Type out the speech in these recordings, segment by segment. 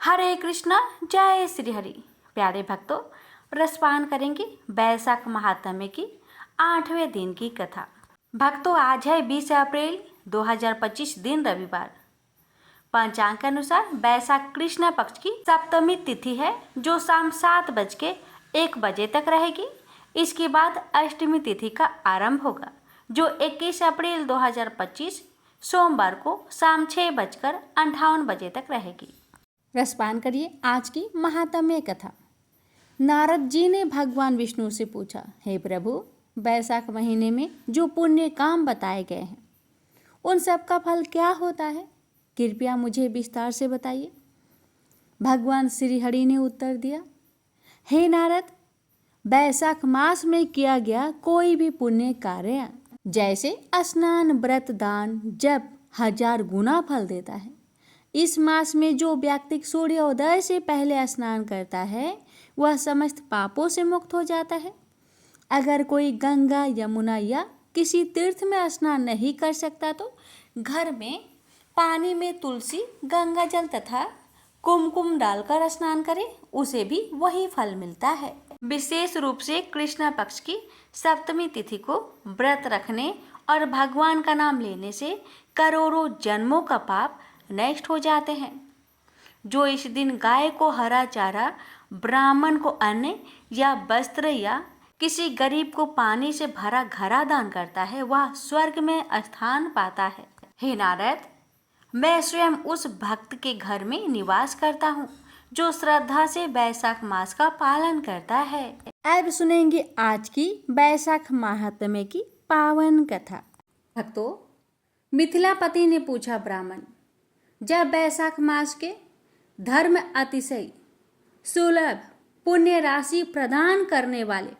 हरे कृष्णा जय श्री हरि। प्यारे भक्तों, रसपान करेंगे बैसाख महात्म्य की 8वें दिन की कथा। भक्तों, आज है 20 अप्रैल 2025 दिन रविवार। पंचांग के अनुसार बैसाख कृष्ण पक्ष की सप्तमी तिथि है, जो शाम 7:01 तक रहेगी। इसके बाद अष्टमी तिथि का आरंभ होगा, जो 21 अप्रैल 2025 सोमवार को शाम 6:58 तक रहेगी। रसपान करिए आज की महात्म्य कथा। नारद जी ने भगवान विष्णु से पूछा, हे प्रभु, बैसाख महीने में जो पुण्य काम बताए गए हैं उन सब का फल क्या होता है? कृपया मुझे विस्तार से बताइए। भगवान श्री हरि ने उत्तर दिया, हे नारद, बैसाख मास में किया गया कोई भी पुण्य कार्य जैसे स्नान, व्रत, दान, जप 1000 गुना फल देता है। इस मास में जो व्यक्ति सूर्योदय से पहले स्नान करता है वह समस्त पापों से मुक्त हो जाता है। अगर कोई गंगा, यमुना या किसी तीर्थ में स्नान नहीं कर सकता तो घर में पानी में तुलसी, गंगा जल तथा कुमकुम डालकर स्नान करे, उसे भी वही फल मिलता है। विशेष रूप से कृष्ण पक्ष की सप्तमी तिथि को व्रत रखने और भगवान का नाम लेने से करोड़ों जन्मों का पाप नष्ट हो जाते हैं। जो इस दिन गाय को हरा चारा, ब्राह्मण को अन्न या वस्त्र या किसी गरीब को पानी से भरा घड़ा दान करता है, वह स्वर्ग में स्थान पाता है। हे नारद, मैं स्वयं उस भक्त के घर में निवास करता हूँ जो श्रद्धा से बैसाख मास का पालन करता है। अब सुनेंगे आज की बैसाख महात्म्य की पावन कथा। भक्तों, मिथिलापति ने पूछा, ब्राह्मण, जब बैसाख मास के धर्म अतिशय सुलभ पुण्य राशि प्रदान करने वाले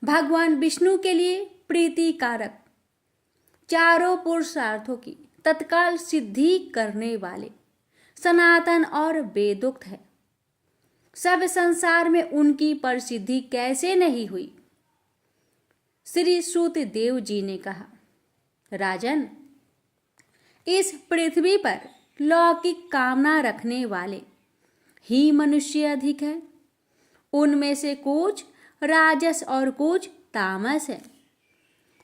भगवान विष्णु के लिए प्रीतिकारक चारों पुरुषार्थों की तत्काल सिद्धि करने वाले सनातन और वेदोक्त है, सब संसार में उनकी प्रसिद्धि कैसे नहीं हुई? श्री सूत देव जी ने कहा, राजन, इस पृथ्वी पर लौकिक कामना रखने वाले ही मनुष्य अधिक है। उनमें से कुछ राजस और कुछ तामस है।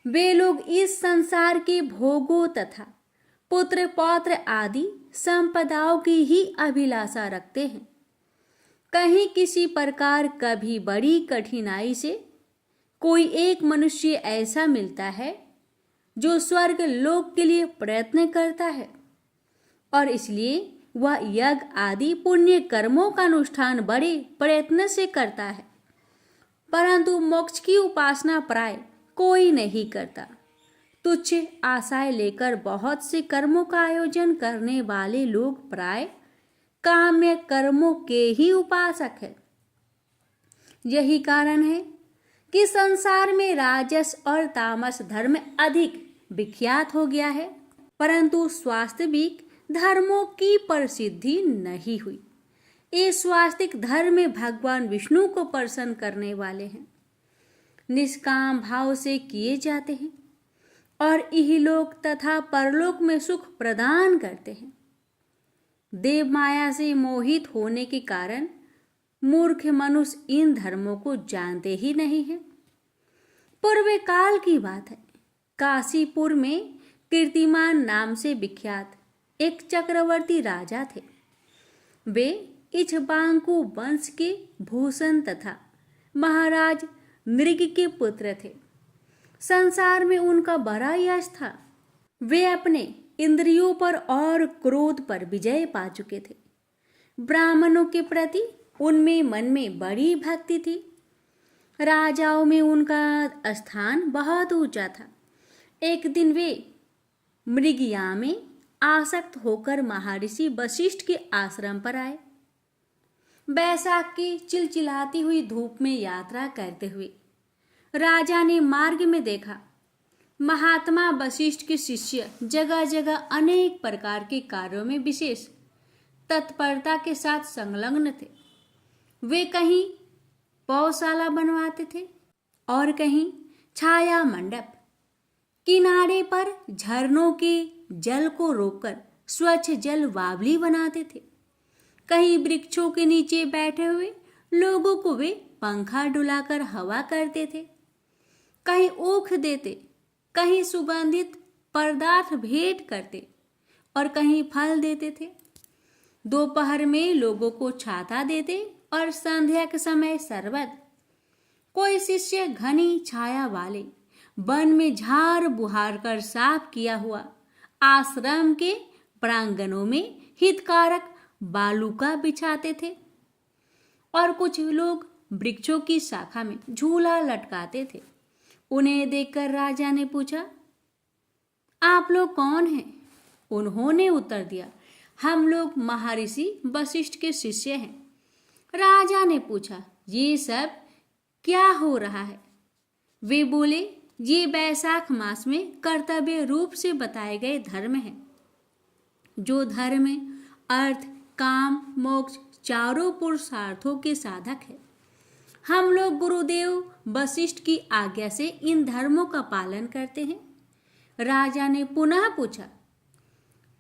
वे लोग इस संसार के भोगों तथा पुत्र पौत्र आदि संपदाओं की ही अभिलाषा रखते हैं। कहीं किसी प्रकार कभी बड़ी कठिनाई से कोई एक मनुष्य ऐसा मिलता है जो स्वर्ग लोक के लिए प्रयत्न करता है और इसलिए वह यज्ञ आदि पुण्य कर्मों का अनुष्ठान बड़े प्रयत्न से करता है, परंतु मोक्ष की उपासना प्राय कोई नहीं करता। तुच्छ आशाएं लेकर बहुत से कर्मों का आयोजन करने वाले लोग प्राय काम्य कर्मों के ही उपासक है। यही कारण है कि संसार में राजस और तामस धर्म अधिक विख्यात हो गया है, परंतु स्वास्थविक धर्मों की प्रसिद्धि नहीं हुई। ये स्वास्तिक धर्म में भगवान विष्णु को प्रसन्न करने वाले हैं, निष्काम भाव से किए जाते हैं और इहलोक तथा परलोक में सुख प्रदान करते हैं। देव माया से मोहित होने के कारण मूर्ख मनुष्य इन धर्मों को जानते ही नहीं है। पूर्व काल की बात है, काशीपुर में कीर्तिमान नाम से विख्यात एक चक्रवर्ती राजा थे। वे इक्ष्वाकु वंश के भूषण तथा महाराज मृग के पुत्र थे। संसार में उनका बड़ा यश था। वे अपने इंद्रियों पर और क्रोध पर विजय पा चुके थे। ब्राह्मणों के प्रति उनमें मन में बड़ी भक्ति थी। राजाओं में उनका स्थान बहुत ऊंचा था। एक दिन वे मृगया में आसक्त होकर महर्षि वशिष्ठ के आश्रम पर आए। बैसाख की चिलचिलाती हुई धूप में यात्रा करते हुए राजा ने मार्ग में देखा, महात्मा वशिष्ठ के शिष्य जगह जगह अनेक प्रकार के कार्यों में विशेष तत्परता के साथ संलग्न थे। वे कहीं पौशाला बनवाते थे और कहीं छाया मंडप, किनारे पर झरनों के जल को रोककर स्वच्छ जल बावली बनाते थे। कहीं वृक्षों के नीचे बैठे हुए लोगों को वे पंखा डुलाकर हवा करते थे, कहीं ऊख देते, कहीं सुगंधित पदार्थ भेंट करते और कहीं फल देते थे। दोपहर में लोगों को छाता देते और संध्या के समय शरबत। कोई शिष्य घनी छाया वाले वन में झाड़ बुहार कर साफ किया हुआ आश्रम के प्रांगणों में हितकारक बालूका बिछाते थे और कुछ लोग वृक्षों की शाखा में झूला लटकाते थे। उन्हें देखकर राजा ने पूछा, आप लोग कौन हैं? उन्होंने उत्तर दिया, हम लोग महर्षि वशिष्ठ के शिष्य हैं। राजा ने पूछा, ये सब क्या हो रहा है? वे बोले, ये वैशाख मास में कर्तव्य रूप से बताए गए धर्म हैं, जो धर्म अर्थ काम मोक्ष चारों पुरुषार्थों के साधक है। हम लोग गुरुदेव वशिष्ठ की आज्ञा से इन धर्मों का पालन करते हैं। राजा ने पुनः पूछा,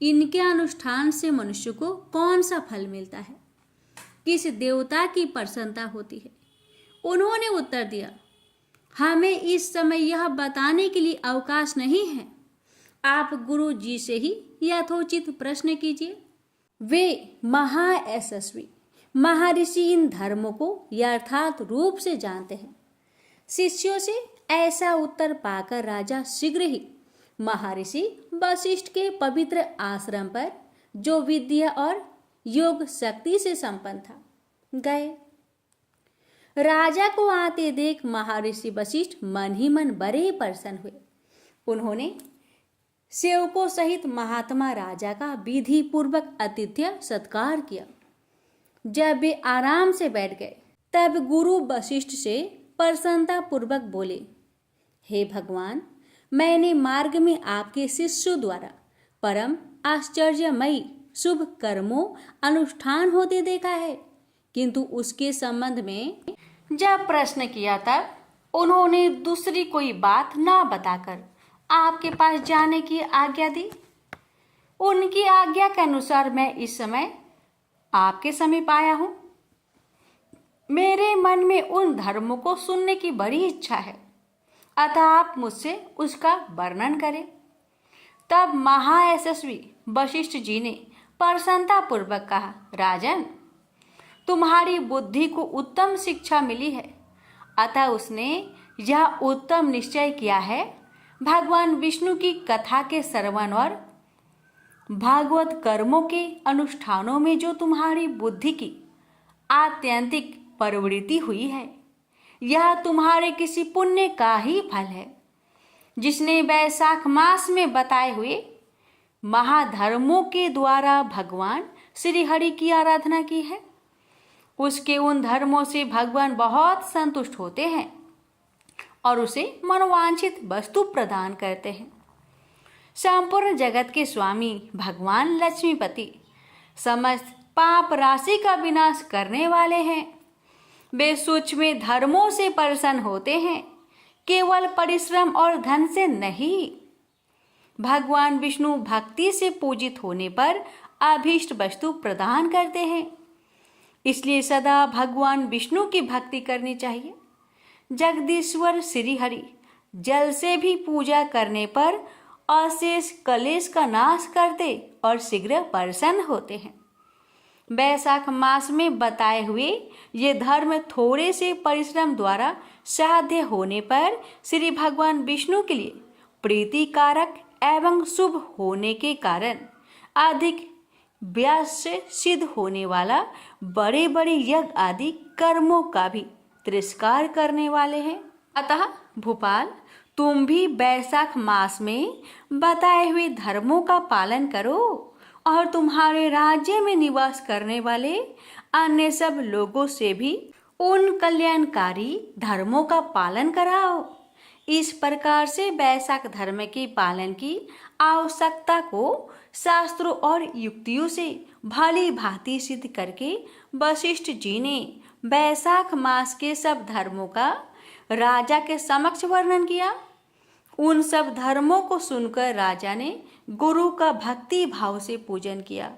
इनके अनुष्ठान से मनुष्य को कौन सा फल मिलता है? किस देवता की प्रसन्नता होती है? उन्होंने उत्तर दिया, हमें इस समय यह बताने के लिए अवकाश नहीं है। आप गुरु जी से ही यथोचित प्रश्न कीजिए। वे महायशस्वी महर्षि इन धर्मों को यथार्थ रूप से जानते हैं। शिष्यों से ऐसा उत्तर पाकर राजा शीघ्र ही महर्षि वशिष्ठ के पवित्र आश्रम पर, जो विद्या और योग शक्ति से संपन्न था, गए। राजा को आते देख महर्षि वशिष्ठ मन ही मन बड़े प्रसन्न हुए। उन्होंने सेवकों सहित महात्मा राजा का विधि पूर्वक आतिथ्य सत्कार किया। जब वे आराम से बैठ गए, तब गुरु वशिष्ठ से प्रसन्नता पूर्वक बोले, हे भगवान, मैंने मार्ग में आपके शिष्यों द्वारा परम आश्चर्यमयी शुभ कर्मों अनुष्ठान होते देखा है, किंतु उसके संबंध में जब प्रश्न किया तब उन्होंने दूसरी कोई बात न बताकर आपके पास जाने की आज्ञा दी। उनकी आज्ञा के अनुसार मैं इस समय आपके समीप आया हूं। मेरे मन में उन धर्मों को सुनने की बड़ी इच्छा है, अतः आप मुझसे उसका वर्णन करें। तब महायशस्वी वशिष्ठ जी ने प्रसन्नता पूर्वक कहा, राजन, तुम्हारी बुद्धि को उत्तम शिक्षा मिली है, अतः उसने यह उत्तम निश्चय किया है, भगवान विष्णु की कथा के श्रवण और भागवत कर्मों के अनुष्ठानों में जो तुम्हारी बुद्धि की आत्यंतिक प्रवृत्ति हुई है, यह तुम्हारे किसी पुण्य का ही फल है, जिसने वैशाख मास में बताए हुए महाधर्मों के द्वारा भगवान श्री हरि की आराधना की है। उसके उन धर्मों से भगवान बहुत संतुष्ट होते हैं और उसे मनोवांछित वस्तु प्रदान करते हैं। संपूर्ण जगत के स्वामी भगवान लक्ष्मीपति समस्त पाप राशि का विनाश करने वाले हैं। वे सूक्ष्म धर्मों से प्रसन्न होते हैं, केवल परिश्रम और धन से नहीं। भगवान विष्णु भक्ति से पूजित होने पर अभीष्ट वस्तु प्रदान करते हैं। इसलिए सदा भगवान विष्णु की भक्ति करनी चाहिए। जगदीश्वर श्री हरि जल से भी पूजा करने पर अशेष कलेश का नाश करते और शीघ्र प्रसन्न होते हैं। वैशाख मास में बताए हुए ये धर्म थोड़े से परिश्रम द्वारा साध्य होने पर श्री भगवान विष्णु के लिए प्रीतिकारक एवं शुभ होने के कारण अधिक व्यास से सिद्ध होने वाला बड़े बड़े यज्ञ आदि कर्मों का भी तिरस्कार करने वाले हैं। अतः भूपाल, तुम भी वैशाख मास में बताए हुए धर्मों का पालन करो और तुम्हारे राज्य में निवास करने वाले अन्य सब लोगों से भी उन कल्याणकारी धर्मों का पालन कराओ। इस प्रकार से वैशाख धर्म के पालन की आवश्यकता को शास्त्रों और युक्तियों से भली भांति सिद्ध करके वशिष्ठ जी ने वैशाख मास के सब धर्मों का राजा के समक्ष वर्णन किया। उन सब धर्मों को सुनकर राजा ने गुरु का भक्ति भाव से पूजन किया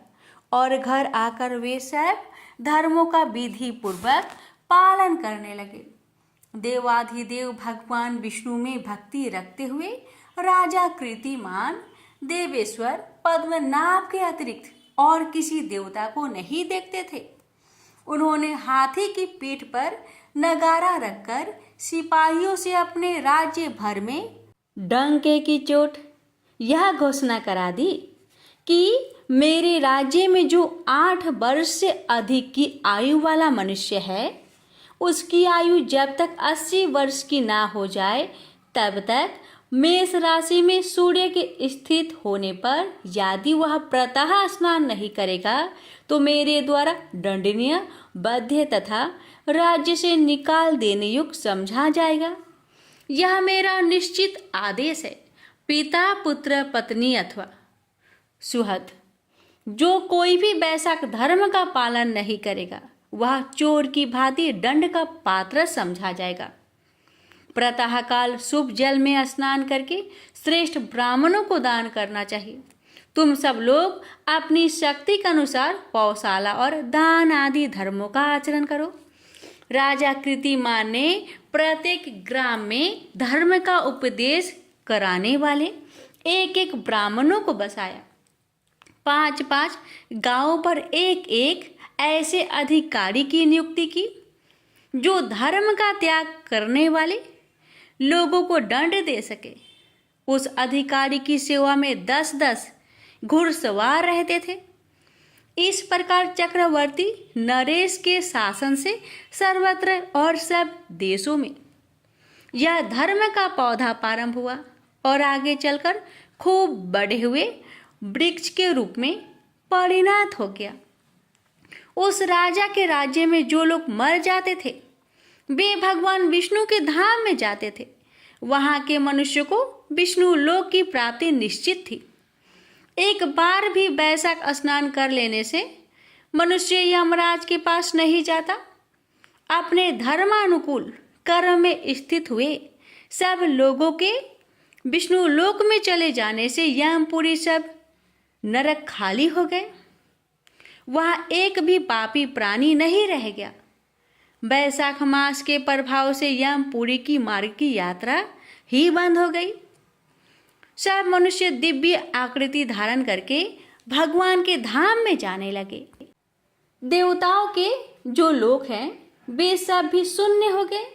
और घर आकर वे सब धर्मों का विधि पूर्वक पालन करने लगे। देवाधिदेव भगवान विष्णु में भक्ति रखते हुए राजा कीर्तिमान देवेश्वर पद्मनाभ के अतिरिक्त और किसी देवता को नहीं देखते थे। उन्होंने हाथी की पीठ पर नगारा रखकर सिपाहियों से अपने राज्य भर में डंके की चोट यह घोषणा करा दी कि मेरे राज्य में जो 8 वर्ष से अधिक की आयु वाला मनुष्य है, उसकी आयु जब तक 80 वर्ष की ना हो जाए तब तक मेष राशि में सूर्य के स्थित होने पर यदि वह प्रातः स्नान नहीं करेगा तो मेरे द्वारा दंडनीय, बद्ध तथा राज्य से निकाल देने योग्य समझा जाएगा। यह मेरा निश्चित आदेश है। पिता, पुत्र, पत्नी अथवा सुहृद जो कोई भी वैशाख धर्म का पालन नहीं करेगा वह चोर की भांति दंड का पात्र समझा जाएगा। प्रातःकाल शुभ जल में स्नान करके श्रेष्ठ ब्राह्मणों को दान करना चाहिए। तुम सब लोग अपनी शक्ति के अनुसार पौशाला और दान आदि धर्मों का आचरण करो। राजा कीर्तिमान ने प्रत्येक ग्राम में धर्म का उपदेश कराने वाले एक एक ब्राह्मणों को बसाया। 5-5 गांवों पर एक एक ऐसे अधिकारी की नियुक्ति की जो धर्म का त्याग करने वाले लोगों को दंड दे सके। उस अधिकारी की सेवा में 10-10 घुड़सवार रहते थे। इस प्रकार चक्रवर्ती नरेश के शासन से सर्वत्र और सब देशों में यह धर्म का पौधा प्रारंभ हुआ और आगे चलकर खूब बढ़े हुए वृक्ष के रूप में परिणत हो गया। उस राजा के राज्य में जो लोग मर जाते थे वे भगवान विष्णु के धाम में जाते थे। वहां के मनुष्य को विष्णु लोक की प्राप्ति निश्चित थी। एक बार भी वैशाख स्नान कर लेने से मनुष्य यमराज के पास नहीं जाता। अपने धर्मानुकूल कर्म में स्थित हुए सब लोगों के विष्णु लोक में चले जाने से यमपुरी सब नरक खाली हो गए। वहां एक भी पापी प्राणी नहीं रह गया। वैशाख मास के प्रभाव से यमपुरी की मार्ग की यात्रा ही बंद हो गई। सब मनुष्य दिव्य आकृति धारण करके भगवान के धाम में जाने लगे। देवताओं के जो लोक हैं वे सब भी शून्य हो गए।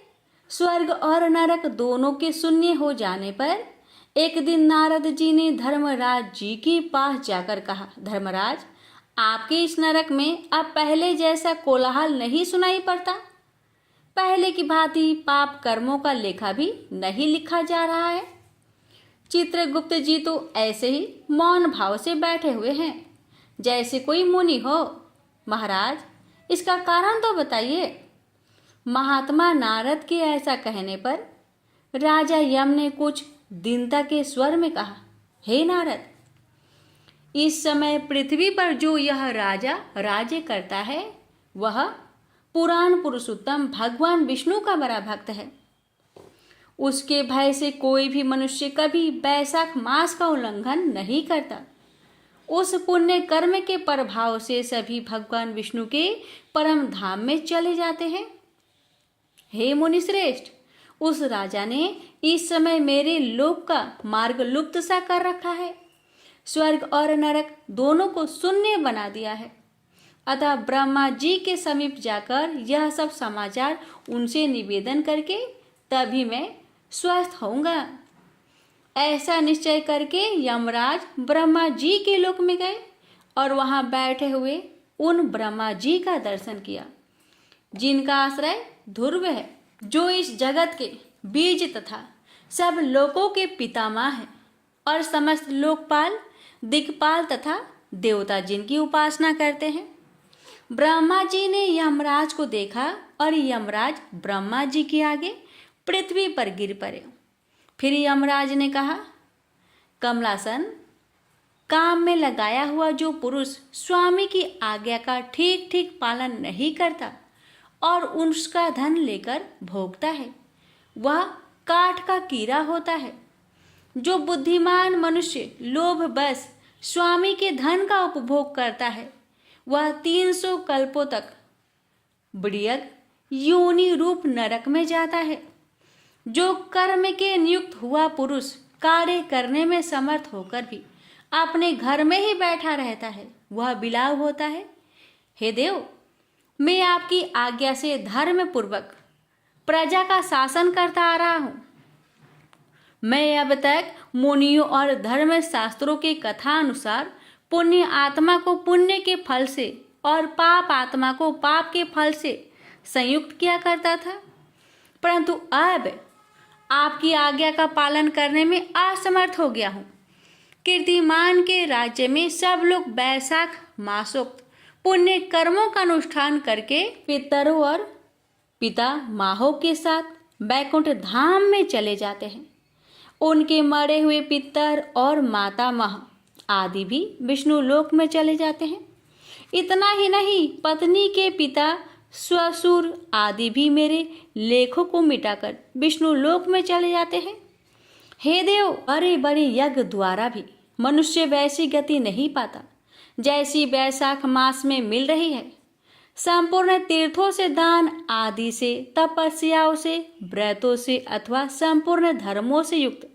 स्वर्ग और नरक दोनों के शून्य हो जाने पर एक दिन नारद जी ने धर्मराज जी के पास जाकर कहा, धर्मराज, आपके इस नरक में अब पहले जैसा कोलाहल नहीं सुनाई पड़ता। पहले की भांति पाप कर्मों का लेखा भी नहीं लिखा जा रहा है। चित्रगुप्त जी तो ऐसे ही मौन भाव से बैठे हुए हैं जैसे कोई मुनि हो। महाराज, इसका कारण तो बताइए। महात्मा नारद के ऐसा कहने पर राजा यम ने कुछ दीनता के स्वर में कहा, हे नारद, इस समय पृथ्वी पर जो यह राजा राज्य करता है वह पुराण पुरुषोत्तम भगवान विष्णु का बड़ा भक्त है। उसके भय से कोई भी मनुष्य कभी वैशाख मास का उल्लंघन नहीं करता। उस पुण्य कर्म के प्रभाव से सभी भगवान विष्णु के परम धाम में चले जाते हैं। हे मुनि श्रेष्ठ, उस राजा ने इस समय मेरे लोक का मार्ग लुप्त सा कर रखा है। स्वर्ग और नरक दोनों को शून्य बना दिया है। अतः ब्रह्मा जी के समीप जाकर यह सब समाचार उनसे निवेदन करके तभी मैं स्वस्थ होऊंगा। ऐसा निश्चय करके यमराज ब्रह्मा जी के लोक में गए और वहां बैठे हुए उन ब्रह्मा जी का दर्शन किया जिनका आश्रय ध्रुव है, जो इस जगत के बीज तथा सब लोकों के पितामह है और समस्त लोकपाल, दिक्पाल तथा देवता जिनकी उपासना करते हैं। ब्रह्मा जी ने यमराज को देखा और यमराज ब्रह्मा जी के आगे पृथ्वी पर गिर पड़े। फिर यमराज ने कहा, कमलासन, काम में लगाया हुआ जो पुरुष स्वामी की आज्ञा का ठीक ठीक पालन नहीं करता और उसका धन लेकर भोगता है वह काठ का कीड़ा होता है। जो बुद्धिमान मनुष्य लोभ बस स्वामी के धन का उपभोग करता है वह 300 कल्पों तक बृहद योनि रूप नरक में जाता है। जो कर्म के नियुक्त हुआ पुरुष कार्य करने में समर्थ होकर भी अपने घर में ही बैठा रहता है, वह बिलाव होता है। हे देव, मैं आपकी आज्ञा से धर्म पूर्वक प्रजा का शासन करता आ रहा हूँ। मैं अब तक मुनियों और धर्म शास्त्रों के कथा अनुसार पुण्य आत्मा को पुण्य के फल से और पाप आत्मा को पाप के फल से संयुक्त किया करता था, परंतु अब आपकी आज्ञा का पालन करने में असमर्थ हो गया हूँ। कीर्तिमान के राज्य में सब लोग बैसाख मासोक्त पुण्य कर्मों का अनुष्ठान करके पितरों और पिता माहों के साथ बैकुंठ धाम में चले जाते हैं। उनके मरे हुए पितर और माता माह आदि भी विष्णु लोक में चले जाते हैं। इतना ही नहीं, पत्नी के पिता ससुर आदि भी मेरे लेखों को मिटाकर विष्णु लोक में चले जाते हैं। हे देव, बड़े बड़े यज्ञ द्वारा भी मनुष्य वैसी गति नहीं पाता जैसी बैसाख मास में मिल रही है। संपूर्ण तीर्थों से, दान आदि से, तपस्याओं से, व्रतों से अथवा संपूर्ण धर्मों से युक्त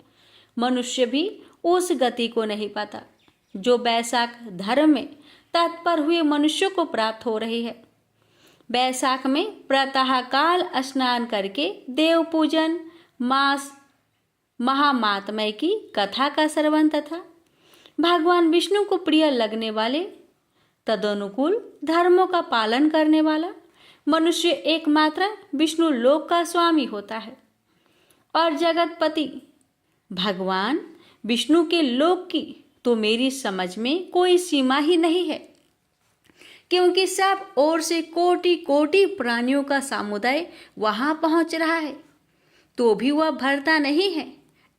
मनुष्य भी उस गति को नहीं पाता जो बैसाख धर्म में तत्पर हुए मनुष्यों को प्राप्त हो रही है। बैसाख में प्रातःकाल स्नान करके देव पूजन, मास महामात्म्य की कथा का श्रवण तथा भगवान विष्णु को प्रिय लगने वाले तदनुकूल धर्मों का पालन करने वाला मनुष्य एकमात्र विष्णु लोक का स्वामी होता है। और जगतपति भगवान विष्णु के लोक की तो मेरी समझ में कोई सीमा ही नहीं है, क्योंकि सब ओर से कोटि कोटि प्राणियों का समुदाय वहां पहुंच रहा है, तो भी वह भरता नहीं है।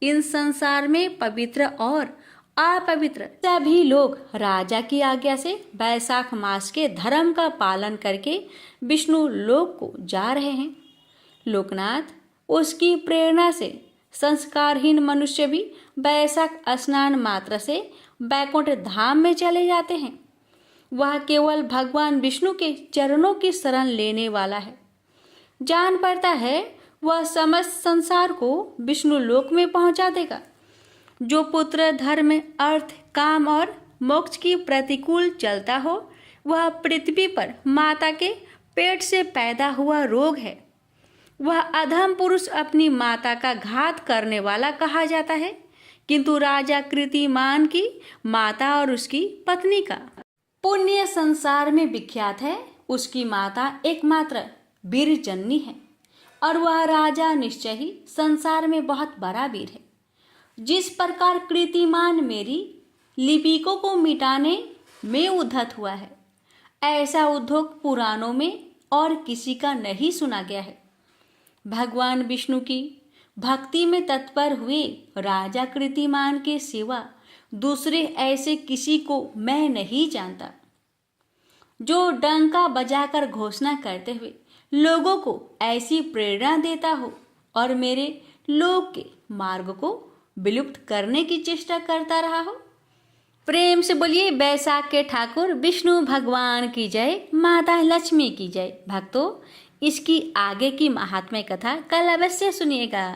इन संसार में पवित्र और अपवित्र सभी लोग राजा की आज्ञा से बैसाख मास के धर्म का पालन करके विष्णु लोक को जा रहे हैं। लोकनाथ, उसकी प्रेरणा से संस्कारहीन मनुष्य भी बैसाख स्नान मात्र से बैकुंठ धाम में चले जाते हैं। वह केवल भगवान विष्णु के चरणों की शरण लेने वाला है। जान पड़ता है वह समस्त संसार को विष्णु लोक में पहुंचा देगा। जो पुत्र धर्म, अर्थ, काम और मोक्ष की प्रतिकूल चलता हो, वह पृथ्वी पर माता के पेट से पैदा हुआ रोग है। वह अधम पुरुष अपनी माता का घात करने वाला कहा जाता है, किंतु राजा कीर्तिमान की माता और उसकी पत्नी का पुण्य संसार में विख्यात है। उसकी माता एकमात्र वीर जननी है और वह राजा निश्चय ही संसार में बहुत बड़ा वीर है। जिस प्रकार कीर्तिमान मेरी लिपिकों को मिटाने में उद्धत हुआ है, ऐसा उद्योग पुराणों में और किसी का नहीं सुना गया है। भगवान विष्णु की भक्ति में तत्पर हुए राजा कीर्तिमान के सिवा दूसरे ऐसे किसी को मैं नहीं जानता, जो डंका बजाकर घोषणा करते हुए लोगों को ऐसी प्रेरणा देता हो और मेरे लोक के मार्ग को विलुप्त करने की चेष्टा करता रहा हो। प्रेम से बोलिए बैसाख के ठाकुर विष्णु भगवान की जय, माता लक्ष्मी की जय। भक्तों, इसकी आगे की महात्म्य कथा कल अवश्य सुनिएगा।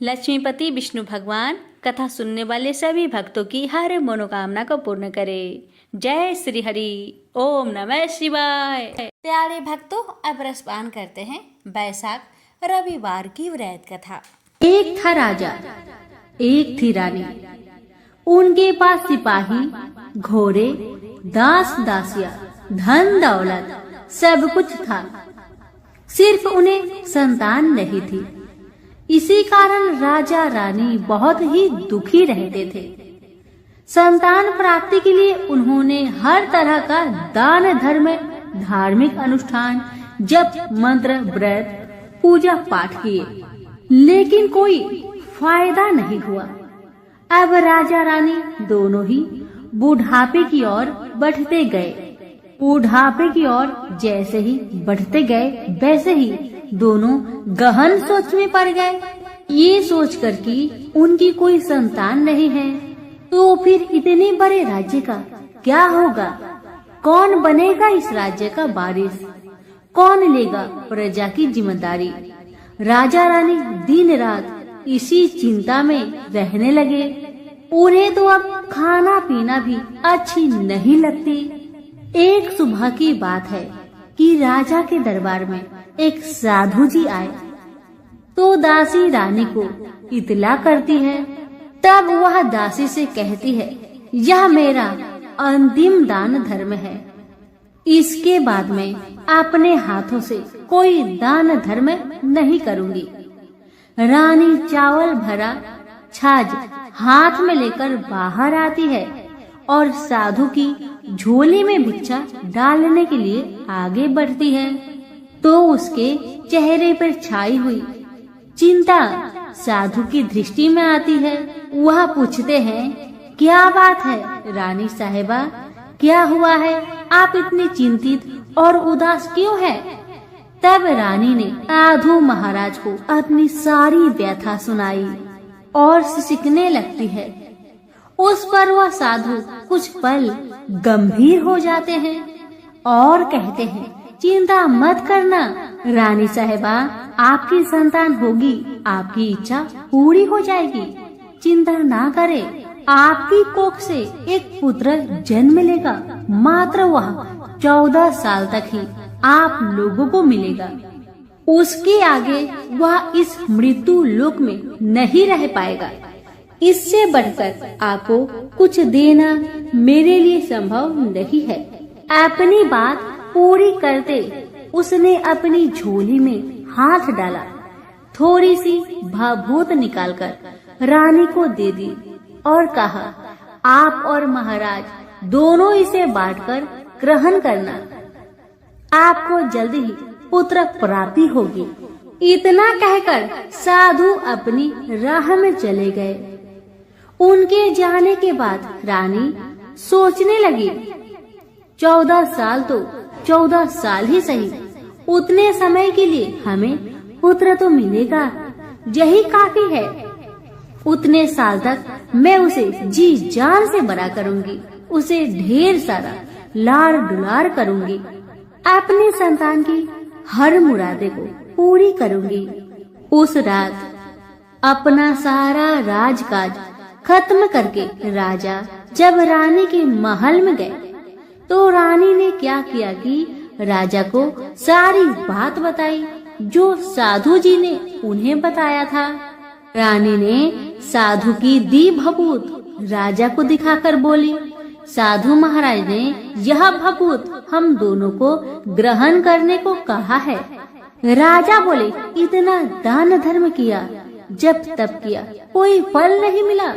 लक्ष्मीपति विष्णु भगवान कथा सुनने वाले सभी भक्तों की हर मनोकामना को पूर्ण करे। जय श्री हरि। ओम नमः शिवाय। प्यारे भक्तों, अब रसपान करते हैं बैसाख रविवार की व्रत कथा। एक था राजा, एक थी रानी। उनके पास सिपाही, घोड़े, दास दासिया, धन दौलत सब कुछ था, सिर्फ उन्हें संतान नहीं थी। इसी कारण राजा रानी बहुत ही दुखी रहते थे। संतान प्राप्ति के लिए उन्होंने हर तरह का दान धर्म, धार्मिक अनुष्ठान, जप मंत्र, व्रत, पूजा पाठ किए, लेकिन कोई फायदा नहीं हुआ। अब राजा रानी दोनों ही बुढ़ापे की ओर बढ़ते गए। बुढ़ापे की ओर जैसे ही बढ़ते गए, वैसे ही दोनों गहन सोच में पड़ गए। ये सोचकर कि उनकी कोई संतान नहीं है, तो फिर इतने बड़े राज्य का क्या होगा। कौन बनेगा इस राज्य का वारिस, कौन लेगा प्रजा की जिम्मेदारी। राजा रानी दिन रात इसी चिंता में रहने लगे। उन्हें तो अब खाना पीना भी अच्छी नहीं लगती। एक सुबह की बात है कि राजा के दरबार में एक साधु जी आए तो दासी रानी को इतला करती है। तब वह दासी से कहती है, यह मेरा अंतिम दान धर्म है, इसके बाद में अपने हाथों से कोई दान धर्म नहीं करूंगी। रानी चावल भरा छाछ हाथ में लेकर बाहर आती है और साधु की झोली में भिक्षा डालने के लिए आगे बढ़ती है तो उसके चेहरे पर छाई हुई चिंता साधु की दृष्टि में आती है। वह पूछते हैं, क्या बात है रानी साहिबा, क्या हुआ है, आप इतनी चिंतित और उदास क्यों हैं? तब रानी ने साधु महाराज को अपनी सारी व्यथा सुनाई और सिसकने लगती है। उस पर वह साधु कुछ पल गंभीर हो जाते हैं और कहते हैं, चिंता मत करना रानी साहिबा, आपकी संतान होगी, आपकी इच्छा पूरी हो जाएगी, चिंता ना करें। आपकी कोख से एक पुत्र जन्म लेगा, मात्र वह 14 साल तक ही आप लोगों को मिलेगा। उसके आगे वह इस मृत्यु लोक में नहीं रह पाएगा। इससे बढ़कर आपको कुछ देना मेरे लिए संभव नहीं है। अपनी बात पूरी करते उसने अपनी झोली में हाथ डाला, थोड़ी सी भाभूत निकालकर रानी को दे दी और कहा, आप और महाराज दोनों इसे बांटकर ग्रहण करना, आपको जल्दी ही पुत्र प्राप्ति होगी। इतना कहकर साधु अपनी राह में चले गए। उनके जाने के बाद रानी सोचने लगी, 14 साल तो 14 साल ही सही, उतने समय के लिए हमें पुत्र तो मिलेगा, यही काफी है। उतने साल तक मैं उसे जी जान से बड़ा करूंगी, उसे ढेर सारा लाड़ दुलार करूंगी, अपनी संतान की हर मुरादे को पूरी करूंगी। उस रात अपना सारा राजकाज खत्म करके राजा जब रानी के महल में गए तो रानी ने क्या किया कि राजा को सारी बात बताई जो साधु जी ने उन्हें बताया था। रानी ने साधु की दी भभूत राजा को दिखाकर बोली, साधु महाराज ने यह भभूत हम दोनों को ग्रहण करने को कहा है। राजा बोले, इतना दान धर्म किया, जब तब किया, कोई फल नहीं मिला,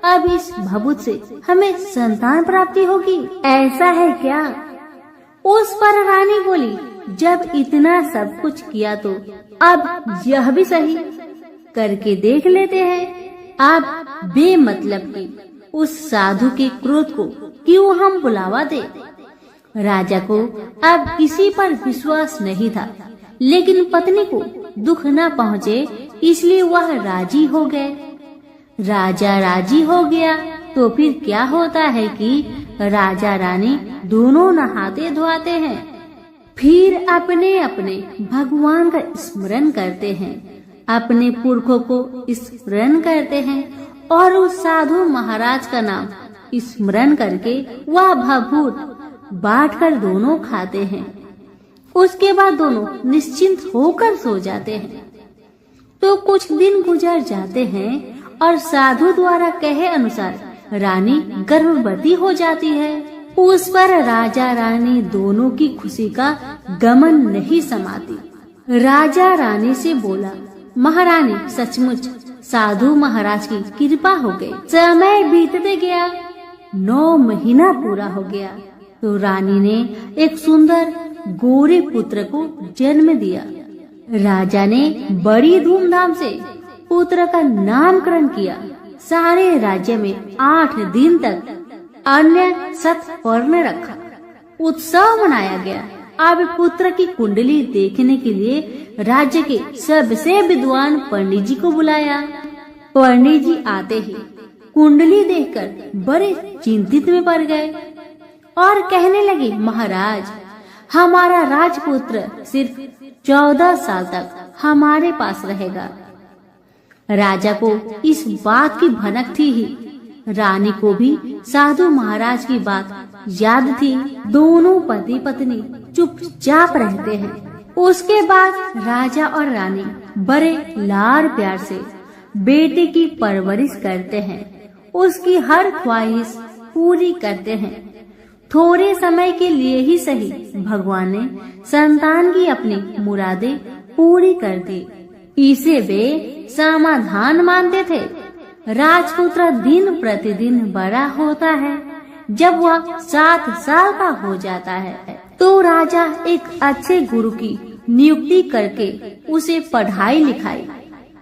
अब इस भभूत से हमें संतान प्राप्ति होगी, ऐसा है क्या? उस पर रानी बोली, जब इतना सब कुछ किया तो अब यह भी सही करके देख लेते हैं। अब बेमतलब की उस साधु के क्रोध को क्यों हम बुलावा दे। राजा को अब किसी पर विश्वास नहीं था, लेकिन पत्नी को दुख न पहुँचे इसलिए वह राजी हो गए। राजा राजी हो गया तो फिर क्या होता है कि राजा रानी दोनों नहाते धोआते हैं, फिर अपने अपने भगवान का स्मरण करते हैं, अपने पुरखों को स्मरण करते हैं और उस साधु महाराज का नाम स्मरण करके वह भभूत बांटकर दोनों खाते हैं। उसके बाद दोनों निश्चिंत होकर सो जाते हैं। तो कुछ दिन गुजर जाते हैं और साधु द्वारा कहे अनुसार रानी गर्भवती हो जाती है। उस पर राजा रानी दोनों की खुशी का गमन नहीं समाती। राजा रानी से बोला, महारानी सचमुच साधु महाराज की कृपा हो गई। समय बीतते गया, 9 महीना पूरा हो गया तो रानी ने एक सुंदर गोरे पुत्र को जन्म दिया। राजा ने बड़ी धूमधाम से पुत्र का नामकरण किया। सारे राज्य में 8 दिन तक अन्य सत्पर्ण रखा, उत्सव मनाया गया। अब पुत्र की कुंडली देखने के लिए राज्य के सबसे विद्वान पंडित जी को बुलाया। पंडित जी आते ही कुंडली देखकर बड़े चिंतित में पड़ गए और कहने लगे, महाराज, हमारा राजपुत्र सिर्फ 14 साल तक हमारे पास रहेगा। राजा को इस बात की भनक थी ही। रानी को भी साधु महाराज की बात याद थी। दोनों पति पत्नी चुपचाप रहते हैं। उसके बाद राजा और रानी बड़े लाड़ प्यार से बेटे की परवरिश करते हैं, उसकी हर ख्वाहिश पूरी करते हैं। थोड़े समय के लिए ही सही, भगवान ने संतान की अपनी मुरादें पूरी कर दी। इसे वे समाधान मानते थे। राजपुत्र दिन प्रतिदिन बड़ा होता है। जब वह 7 साल का हो जाता है तो राजा एक अच्छे गुरु की नियुक्ति करके उसे पढ़ाई लिखाई,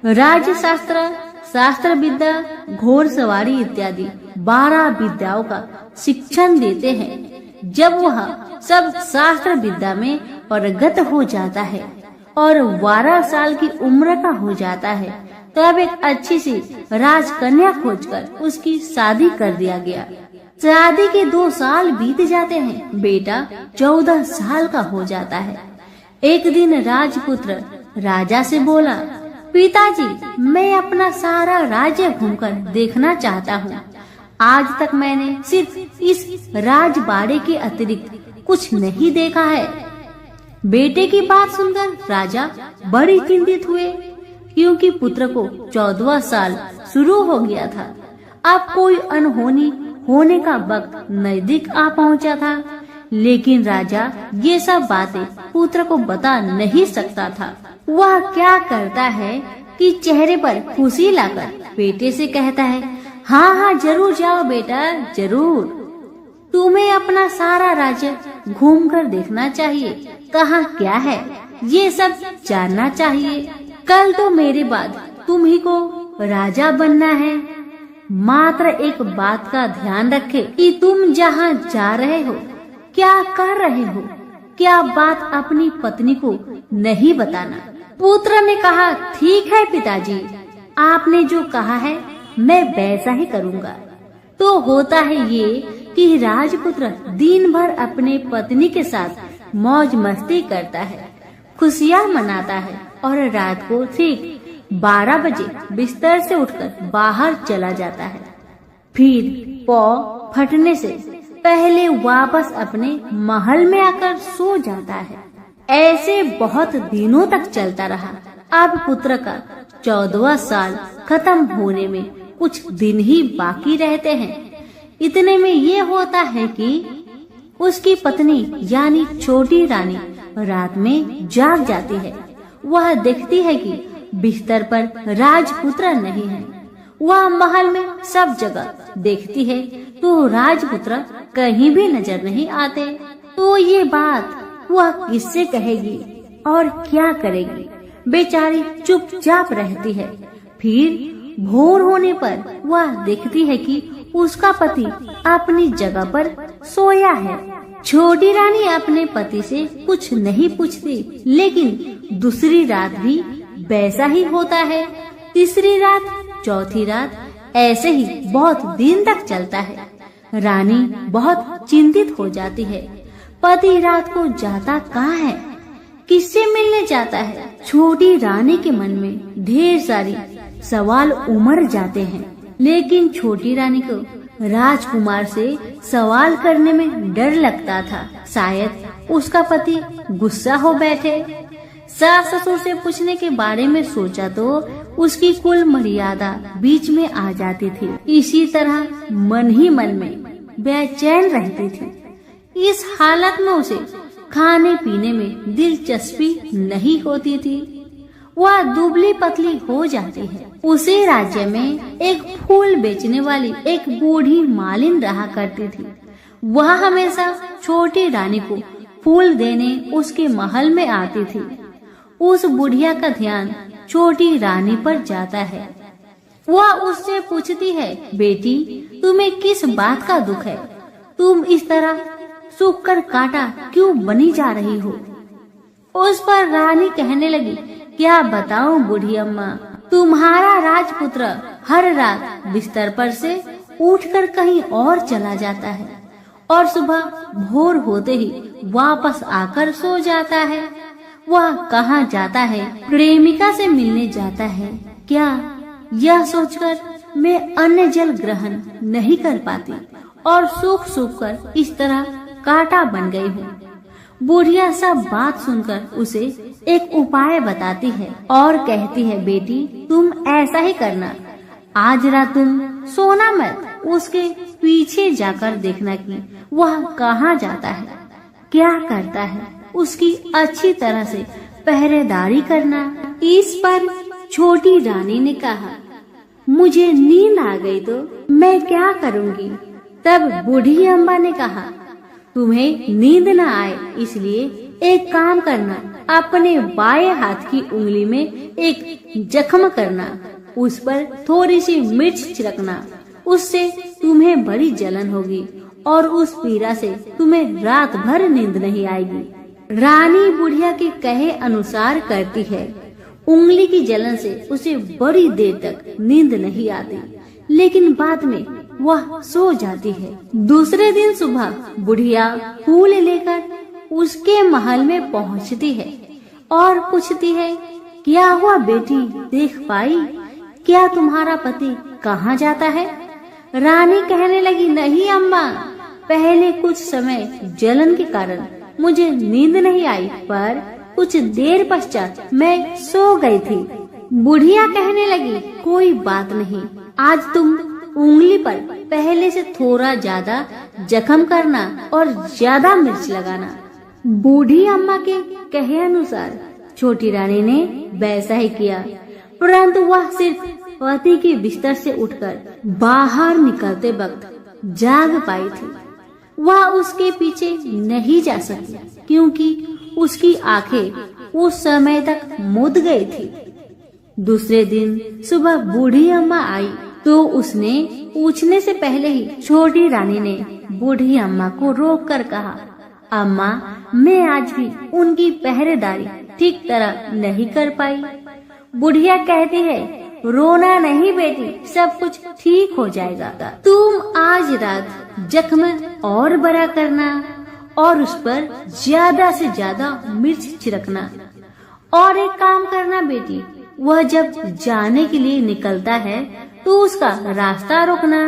राजशास्त्र, शास्त्र विद्या, घोड़सवारी इत्यादि 12 विद्याओं का शिक्षण देते हैं। जब वह सब शास्त्र विद्या में पारंगत हो जाता है और 12 साल की उम्र का हो जाता है, तब एक अच्छी सी राजकन्या खोजकर उसकी शादी कर दिया गया। शादी के 2 साल बीत जाते हैं। बेटा 14 साल का हो जाता है। एक दिन राजपुत्र राजा से बोला, पिताजी, मैं अपना सारा राज्य घूमकर देखना चाहता हूँ। आज तक मैंने सिर्फ इस राजबाड़े के अतिरिक्त कुछ नहीं देखा है। बेटे की बात सुनकर राजा बड़ी चिंतित हुए, क्योंकि पुत्र को 14वां साल शुरू हो गया था। अब कोई अनहोनी होने का वक्त नजदीक आ पहुंचा था, लेकिन राजा ये सब बातें पुत्र को बता नहीं सकता था। वह क्या करता है कि चेहरे पर खुशी लाकर बेटे से कहता है, हाँ हाँ जरूर जाओ बेटा, जरूर। तुम्हें अपना सारा राज्य घूमकर देखना चाहिए। कहाँ क्या है ये सब जानना चाहिए। कल तो मेरे बाद तुम ही को राजा बनना है। मात्र एक बात का ध्यान रखे कि तुम जहाँ जा रहे हो, क्या कर रहे हो, क्या बात अपनी पत्नी को नहीं बताना। पुत्र ने कहा, ठीक है पिताजी, आपने जो कहा है मैं वैसा ही करूँगा। तो होता है ये कि राजपुत्र दिन भर अपने पत्नी के साथ मौज मस्ती करता है, खुशियाँ मनाता है और रात को ठीक 12 बजे बिस्तर से उठकर बाहर चला जाता है। फिर पौ फटने से पहले वापस अपने महल में आकर सो जाता है। ऐसे बहुत दिनों तक चलता रहा। अब पुत्र का 14वां साल खत्म होने में कुछ दिन ही बाकी रहते हैं। इतने में ये होता है कि उसकी पत्नी यानी छोटी रानी रात में जाग जाती है। वह देखती है कि बिस्तर पर राजपुत्र नहीं है। वह महल में सब जगह देखती है तो राजपुत्र कहीं भी नजर नहीं आते। तो ये बात वह किससे कहेगी और क्या करेगी। बेचारी चुपचाप रहती है। फिर भोर होने पर वह देखती है कि उसका पति अपनी जगह पर सोया है। छोटी रानी अपने पति से कुछ नहीं पूछती, लेकिन दूसरी रात भी वैसा ही होता है। तीसरी रात, चौथी रात, ऐसे ही बहुत दिन तक चलता है। रानी बहुत चिंतित हो जाती है। पति रात को जाता कहाँ है, किससे मिलने जाता है। छोटी रानी के मन में ढेर सारी सवाल उमड़ जाते हैं, लेकिन छोटी रानी को राजकुमार से सवाल करने में डर लगता था। शायद उसका पति गुस्सा हो बैठे। सास ससुर से पूछने के बारे में सोचा तो उसकी कुल मर्यादा बीच में आ जाती थी। इसी तरह मन ही मन में बेचैन रहती थी। इस हालत में उसे खाने पीने में दिलचस्पी नहीं होती थी। वह दुबली पतली हो जाती है। उसी राज्य में एक फूल बेचने वाली एक बूढ़ी मालिन रहा करती थी। वह हमेशा छोटी रानी को फूल देने उसके महल में आती थी। उस बुढ़िया का ध्यान छोटी रानी पर जाता है। वह उससे पूछती है, बेटी तुम्हें किस बात का दुख है? तुम इस तरह सूख कर कांटा क्यों बनी जा रही हो? उस पर रानी कहने लगी, क्या बताऊं बूढ़ी अम्मा, तुम्हारा राजपुत्र हर रात बिस्तर पर से उठकर कहीं और चला जाता है और सुबह भोर होते ही वापस आकर सो जाता है। वह कहाँ जाता है? प्रेमिका से मिलने जाता है क्या? यह सोचकर मैं अन्य जल ग्रहण नहीं कर पाती और सूख सूख कर इस तरह कांटा बन गई हूँ। बुढ़िया सब बात सुनकर उसे एक उपाय बताती है और कहती है, बेटी तुम ऐसा ही करना, आज रात तुम सोना मत, उसके पीछे जाकर देखना कि वह कहाँ जाता है, क्या करता है, उसकी अच्छी तरह से पहरेदारी करना। इस पर छोटी रानी ने कहा, मुझे नींद आ गई तो मैं क्या करूँगी? तब बूढ़ी अम्बा ने कहा, तुम्हें नींद न आए इसलिए एक काम करना, अपने बाएं हाथ की उंगली में एक जख्म करना, उस पर थोड़ी सी मिर्च छिड़कना, उससे तुम्हें बड़ी जलन होगी और उस पीड़ा से तुम्हें रात भर नींद नहीं आएगी। रानी बुढ़िया के कहे अनुसार करती है। उंगली की जलन से उसे बड़ी देर तक नींद नहीं आती, लेकिन बाद में वह सो जाती है। दूसरे दिन सुबह बुढ़िया फूल लेकर उसके महल में पहुंचती है और पूछती है, क्या हुआ बेटी, देख पाई क्या तुम्हारा पति कहाँ जाता है? रानी कहने लगी, नहीं अम्मा, पहले कुछ समय जलन के कारण मुझे नींद नहीं आई, पर कुछ देर पश्चात मैं सो गई थी। बुढ़िया कहने लगी, कोई बात नहीं, आज तुम उंगली पर पहले से थोड़ा ज्यादा जख्म करना और ज्यादा मिर्च लगाना। बूढ़ी अम्मा के कहे अनुसार छोटी रानी ने वैसा ही किया, परंतु वह सिर्फ पति के बिस्तर से उठकर बाहर निकलते वक्त जाग पाई थी। वह उसके पीछे नहीं जा सकी क्योंकि उसकी आंखें उस समय तक मुद गई थी। दूसरे दिन सुबह बूढ़ी अम्मा आई तो उसने पूछने से पहले ही छोटी रानी ने बूढ़ी अम्मा को रोककर कहा, अम्मा, मैं आज भी उनकी पहरेदारी ठीक तरह नहीं कर पाई। बुढ़िया कहती है, रोना नहीं बेटी, सब कुछ ठीक हो जाएगा। तुम आज रात जख्म और बड़ा करना और उस पर ज्यादा से ज्यादा मिर्च छिड़कना। और एक काम करना बेटी, वह जब जाने के लिए निकलता है तो उसका रास्ता रोकना।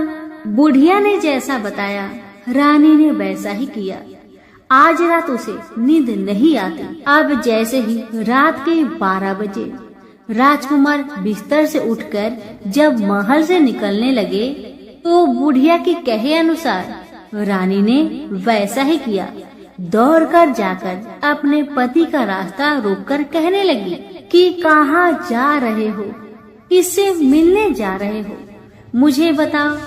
बुढ़िया ने जैसा बताया रानी ने वैसा ही किया। आज रात उसे नींद नहीं आती। अब जैसे ही रात के 12 बजे राजकुमार बिस्तर से उठकर जब महल से निकलने लगे तो बुढ़िया के कहे अनुसार रानी ने वैसा ही किया। दौड़कर जाकर अपने पति का रास्ता रोककर कहने लगी कि कहाँ जा रहे हो, किससे मिलने जा रहे हो, मुझे बताओ।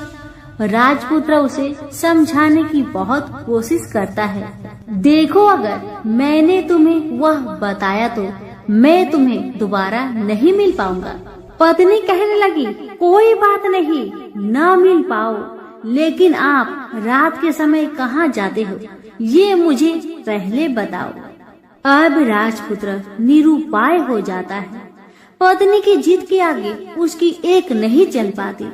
राजपुत्र उसे समझाने की बहुत कोशिश करता है। देखो, अगर मैंने तुम्हें वह बताया तो मैं तुम्हें दोबारा नहीं मिल पाऊंगा। पत्नी कहने लगी, कोई बात नहीं, न मिल पाओ, लेकिन आप रात के समय कहाँ जाते हो ये मुझे पहले बताओ। अब राजपुत्र निरुपाय हो जाता है। पत्नी की जिद के आगे उसकी एक नहीं चल पाती।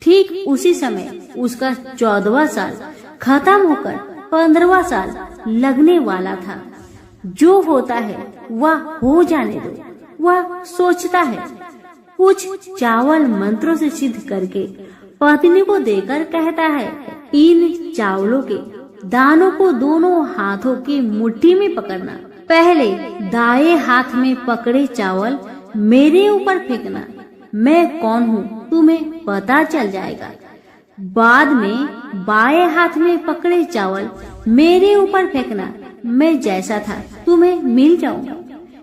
ठीक उसी समय उसका 14वां साल खत्म होकर 15वां साल लगने वाला था। जो होता है वह हो जाने दो, वह सोचता है। कुछ चावल मंत्रों से सिद्ध करके पत्नी को देकर कहता है, इन चावलों के दानों को दोनों हाथों की मुट्ठी में पकड़ना। पहले दाएं हाथ में पकड़े चावल मेरे ऊपर फेंकना, मैं कौन हूँ तुम्हें पता चल जाएगा। बाद में बाएं हाथ में पकड़े चावल मेरे ऊपर फेंकना, मैं जैसा था तुम्हें मिल जाऊंगा।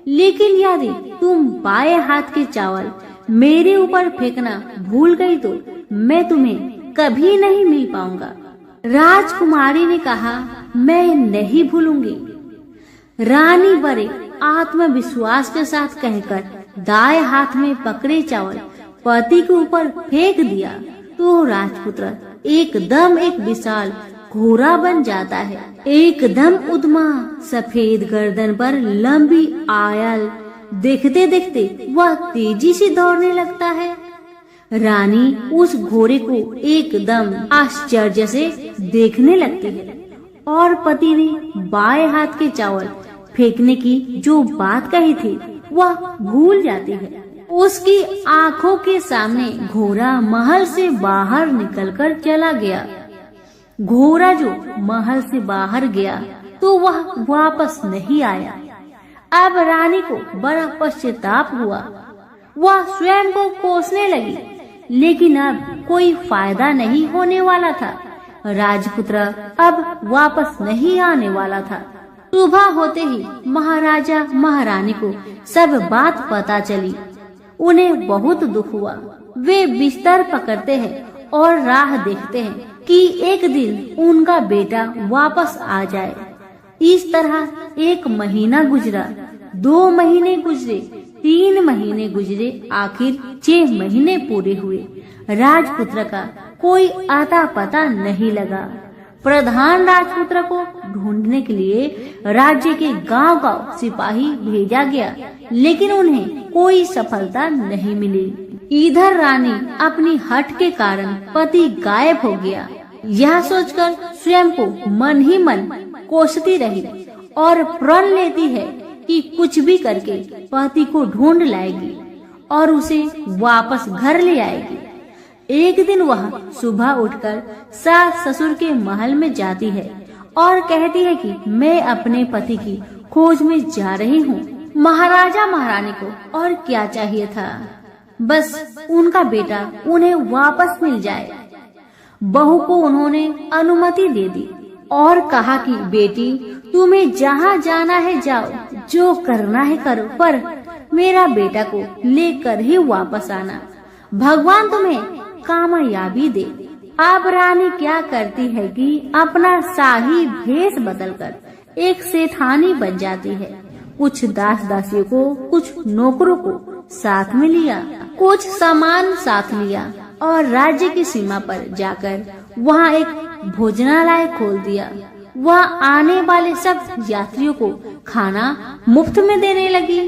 लेकिन यदि तुम बाएं हाथ के चावल मेरे ऊपर फेंकना भूल गई तो मैं तुम्हें कभी नहीं मिल पाऊंगा। राजकुमारी ने कहा, मैं नहीं भूलूंगी। रानी बड़े आत्मविश्वास के साथ कहकर दाएं हाथ में पकड़े चावल पति के ऊपर फेंक दिया तो राजपुत्र एकदम एक विशाल घोड़ा बन जाता है। एकदम उद्यमा सफेद गर्दन पर लंबी आयल, देखते देखते वह तेजी से दौड़ने लगता है। रानी उस घोड़े को एकदम आश्चर्य से देखने लगती है। और पति ने बाएं हाथ के चावल फेंकने की जो बात कही थी वह भूल जाती है। उसकी आंखों के सामने घोड़ा महल से बाहर निकलकर चला गया। घोड़ा जो महल से बाहर गया तो वह वापस नहीं आया। अब रानी को बड़ा पश्चाताप हुआ। वह स्वयं को कोसने लगी, लेकिन अब कोई फायदा नहीं होने वाला था। राजपुत्र अब वापस नहीं आने वाला था। सुबह होते ही महाराजा महारानी को सब बात पता चली। उन्हें बहुत दुख हुआ। वे बिस्तर पकड़ते हैं और राह देखते हैं कि एक दिन उनका बेटा वापस आ जाए। इस तरह 1 महीना गुजरा, 2 महीने गुजरे, 3 महीने गुजरे, आखिर 6 महीने पूरे हुए। राजपुत्र का कोई आता पता नहीं लगा। प्रधान राजपुत्र को ढूंढने के लिए राज्य के गांव-गांव सिपाही भेजा गया, लेकिन उन्हें कोई सफलता नहीं मिली। इधर रानी अपनी हठ के कारण पति गायब हो गया, यह सोचकर स्वयं को मन ही मन कोसती रही और प्रण लेती है कि कुछ भी करके पति को ढूंढ लाएगी और उसे वापस घर ले आएगी। एक दिन वह सुबह उठकर सास ससुर के महल में जाती है और कहती है कि मैं अपने पति की खोज में जा रही हूँ। महाराजा महारानी को और क्या चाहिए था, बस उनका बेटा उन्हें वापस मिल जाए। बहू को उन्होंने अनुमति दे दी और कहा कि बेटी तुम्हें जहाँ जाना है जाओ, जो करना है करो, पर मेरा बेटा को लेकर ही वापस आना। भगवान तुम्हें कामयाबी दे। अब रानी क्या करती है कि अपना शाही भेष बदलकर एक सेठानी बन जाती है। कुछ दास दासियों को, कुछ नौकरों को साथ में लिया, कुछ सामान साथ लिया और राज्य की सीमा पर जाकर वहाँ एक भोजनालय खोल दिया। वह आने वाले सब यात्रियों को खाना मुफ्त में देने लगी।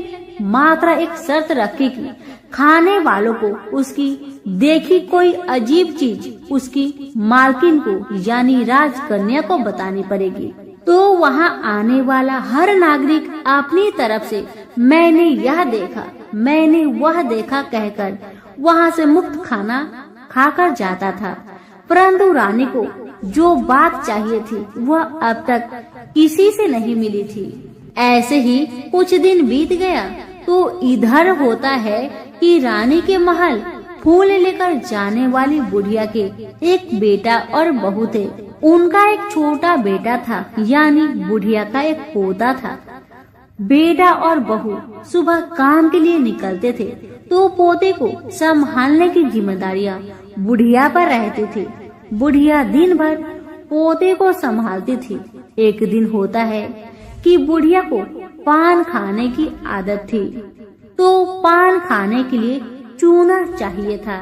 मात्र एक शर्त रखी कि खाने वालों को उसकी देखी कोई अजीब चीज उसकी मालकिन को यानी राजकन्या को बतानी पड़ेगी। तो वहाँ आने वाला हर नागरिक अपनी तरफ से मैंने यह देखा, मैंने वह देखा कहकर वहाँ से मुफ्त खाना खाकर जाता था। परंतु रानी को जो बात चाहिए थी वह अब तक किसी से नहीं मिली थी। ऐसे ही कुछ दिन बीत गया तो इधर होता है कि रानी के महल फूल लेकर जाने वाली बुढ़िया के एक बेटा और बहू थे। उनका एक छोटा बेटा था, यानी बुढ़िया का एक पोता था। बेटा और बहू सुबह काम के लिए निकलते थे तो पोते को संभालने की जिम्मेदारियां बुढ़िया पर रहती थी। बुढ़िया दिन भर पोते को संभालती थी। एक दिन होता है कि बुढ़िया को पान खाने की आदत थी, तो पान खाने के लिए चूना चाहिए था।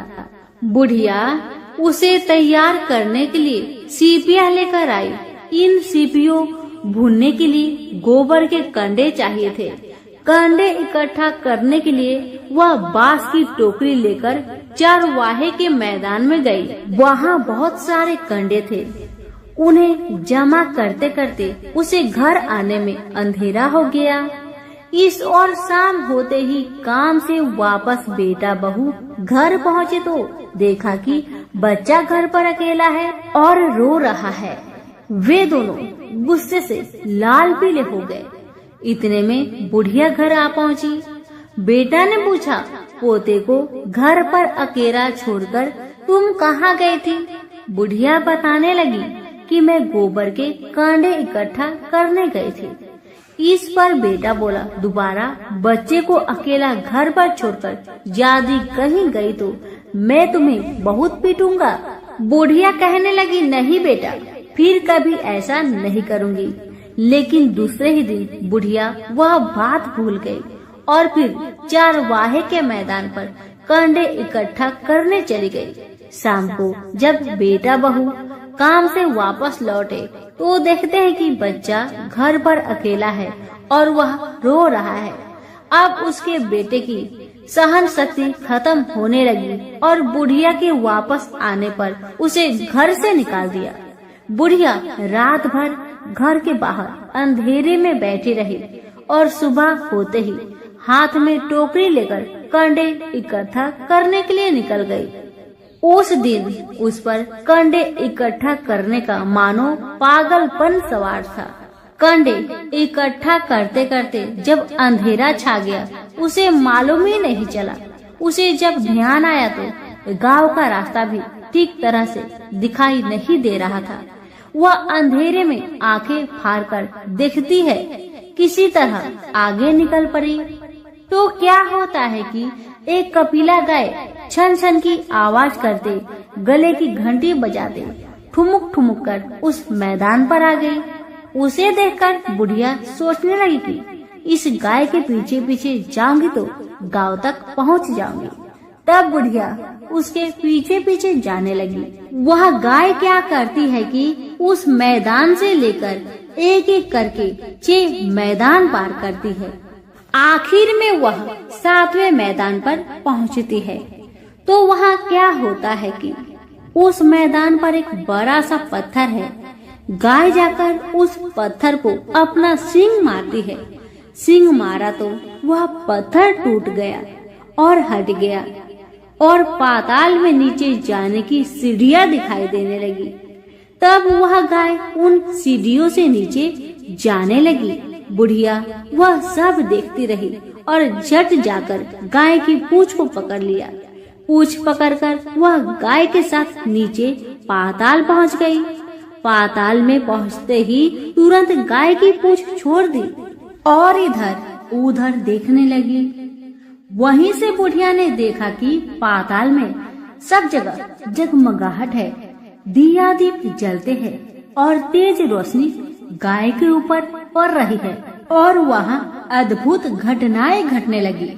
बुढ़िया उसे तैयार करने के लिए सीपियाँ लेकर आई। इन सीपियों भूनने के लिए गोबर के कंडे चाहिए थे। कंडे इकट्ठा करने के लिए वह बांस की टोकरी लेकर चरवाहे के मैदान में गई। वहाँ बहुत सारे कंडे थे। उन्हें जमा करते करते उसे घर आने में अंधेरा हो गया। इस और शाम होते ही काम से वापस बेटा बहू घर पहुँचे तो देखा कि बच्चा घर पर अकेला है और रो रहा है। वे दोनों गुस्से से लाल पीले हो गए। इतने में बुढ़िया घर आ पहुँची। बेटा ने पूछा, पोते को घर पर अकेला छोड़कर तुम कहाँ गई थी? बुढ़िया बताने लगी कि मैं गोबर के कांडे इकट्ठा करने गई थी। इस पर बेटा बोला, दोबारा बच्चे को अकेला घर पर छोड़कर यदि कहीं गई तो मैं तुम्हें बहुत पीटूंगा। बुढ़िया कहने लगी, नहीं बेटा, फिर कभी ऐसा नहीं करूंगी। लेकिन दूसरे ही दिन बुढ़िया वह बात भूल गई और फिर चरवाहे के मैदान पर कंडे इकट्ठा करने चली गई। शाम को जब बेटा बहू काम से वापस लौटे तो देखते हैं कि बच्चा घर पर अकेला है और वह रो रहा है। अब उसके बेटे की सहन शक्ति खत्म होने लगी और बुढ़िया के वापस आने पर उसे घर से निकाल दिया। बुढ़िया रात भर घर के बाहर अंधेरे में बैठी रही और सुबह होते ही हाथ में टोकरी लेकर कंडे इकट्ठा करने के लिए निकल गई। उस दिन उस पर कंडे इकट्ठा करने का मानो पागलपन सवार था। कंडे इकट्ठा करते करते जब अंधेरा छा गया उसे मालूम ही नहीं चला। उसे जब ध्यान आया तो गांव का रास्ता भी ठीक तरह से दिखाई नहीं दे रहा था। वह अंधेरे में आंखें फाड़कर देखती है, किसी तरह आगे निकल पड़ी तो क्या होता है कि एक कपिला गाय छन छन की आवाज करते, गले की घंटी बजाते ठुमुक ठुमुक कर उस मैदान पर आ गई। उसे देखकर बुढ़िया सोचने लगी कि इस गाय के पीछे पीछे जाऊंगी तो गांव तक पहुंच जाऊंगी। तब बुढ़िया उसके पीछे पीछे जाने लगी। वह गाय क्या करती है कि उस मैदान से लेकर एक एक करके 6 मैदान पार करती है। आखिर में वह 7वें मैदान पर पहुंचती है तो वहाँ क्या होता है कि उस मैदान पर एक बड़ा सा पत्थर है। गाय जाकर उस पत्थर को अपना सींग मारती है। सींग मारा तो वह पत्थर टूट गया और हट गया और पाताल में नीचे जाने की सीढ़ियां दिखाई देने लगी। तब वह गाय उन सीढ़ियों से नीचे जाने लगी। बुढ़िया वह सब देखती रही और झट जाकर गाय की पूंछ को पकड़ लिया। पूंछ पकड़कर वह गाय के साथ नीचे पाताल पहुंच गई। पाताल में पहुंचते ही तुरंत गाय की पूंछ छोड़ दी और इधर उधर देखने लगी। वहीं से बुढ़िया ने देखा कि पाताल में सब जगह जगमगाहट है, दिया दीप जलते हैं और तेज रोशनी गाय के ऊपर पड़ रही है और वहाँ अद्भुत घटनाएं घटने लगी।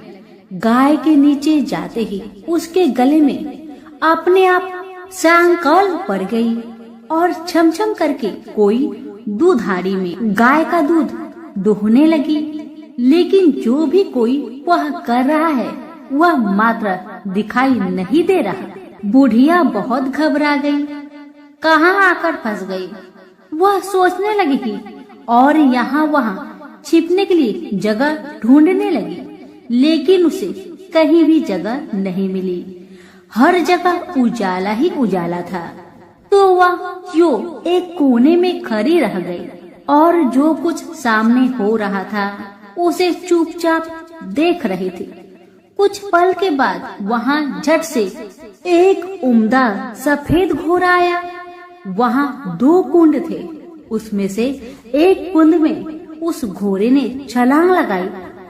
गाय के नीचे जाते ही उसके गले में अपने आप सांकल पड़ गई और छम छम करके कोई दूधाड़ी में गाय का दूध दोहने लगी। लेकिन जो भी कोई वह कर रहा है वह मात्र दिखाई नहीं दे रहा। बुढ़िया बहुत घबरा गई, कहाँ आकर फंस गई। वह सोचने लगी कि और यहाँ वहाँ छिपने के लिए जगह ढूंढने लगी, लेकिन उसे कहीं भी जगह नहीं मिली। हर जगह उजाला ही उजाला था। तो वह जो एक कोने में खड़ी रह गई और जो कुछ सामने हो रहा था उसे चुपचाप देख रही थी। कुछ पल के बाद वहाँ झट से एक उम्दा सफेद घोड़ा आया। वहाँ 2 कुंड थे। उसमें से एक कुंड में उस घोड़े ने छलांग लगाई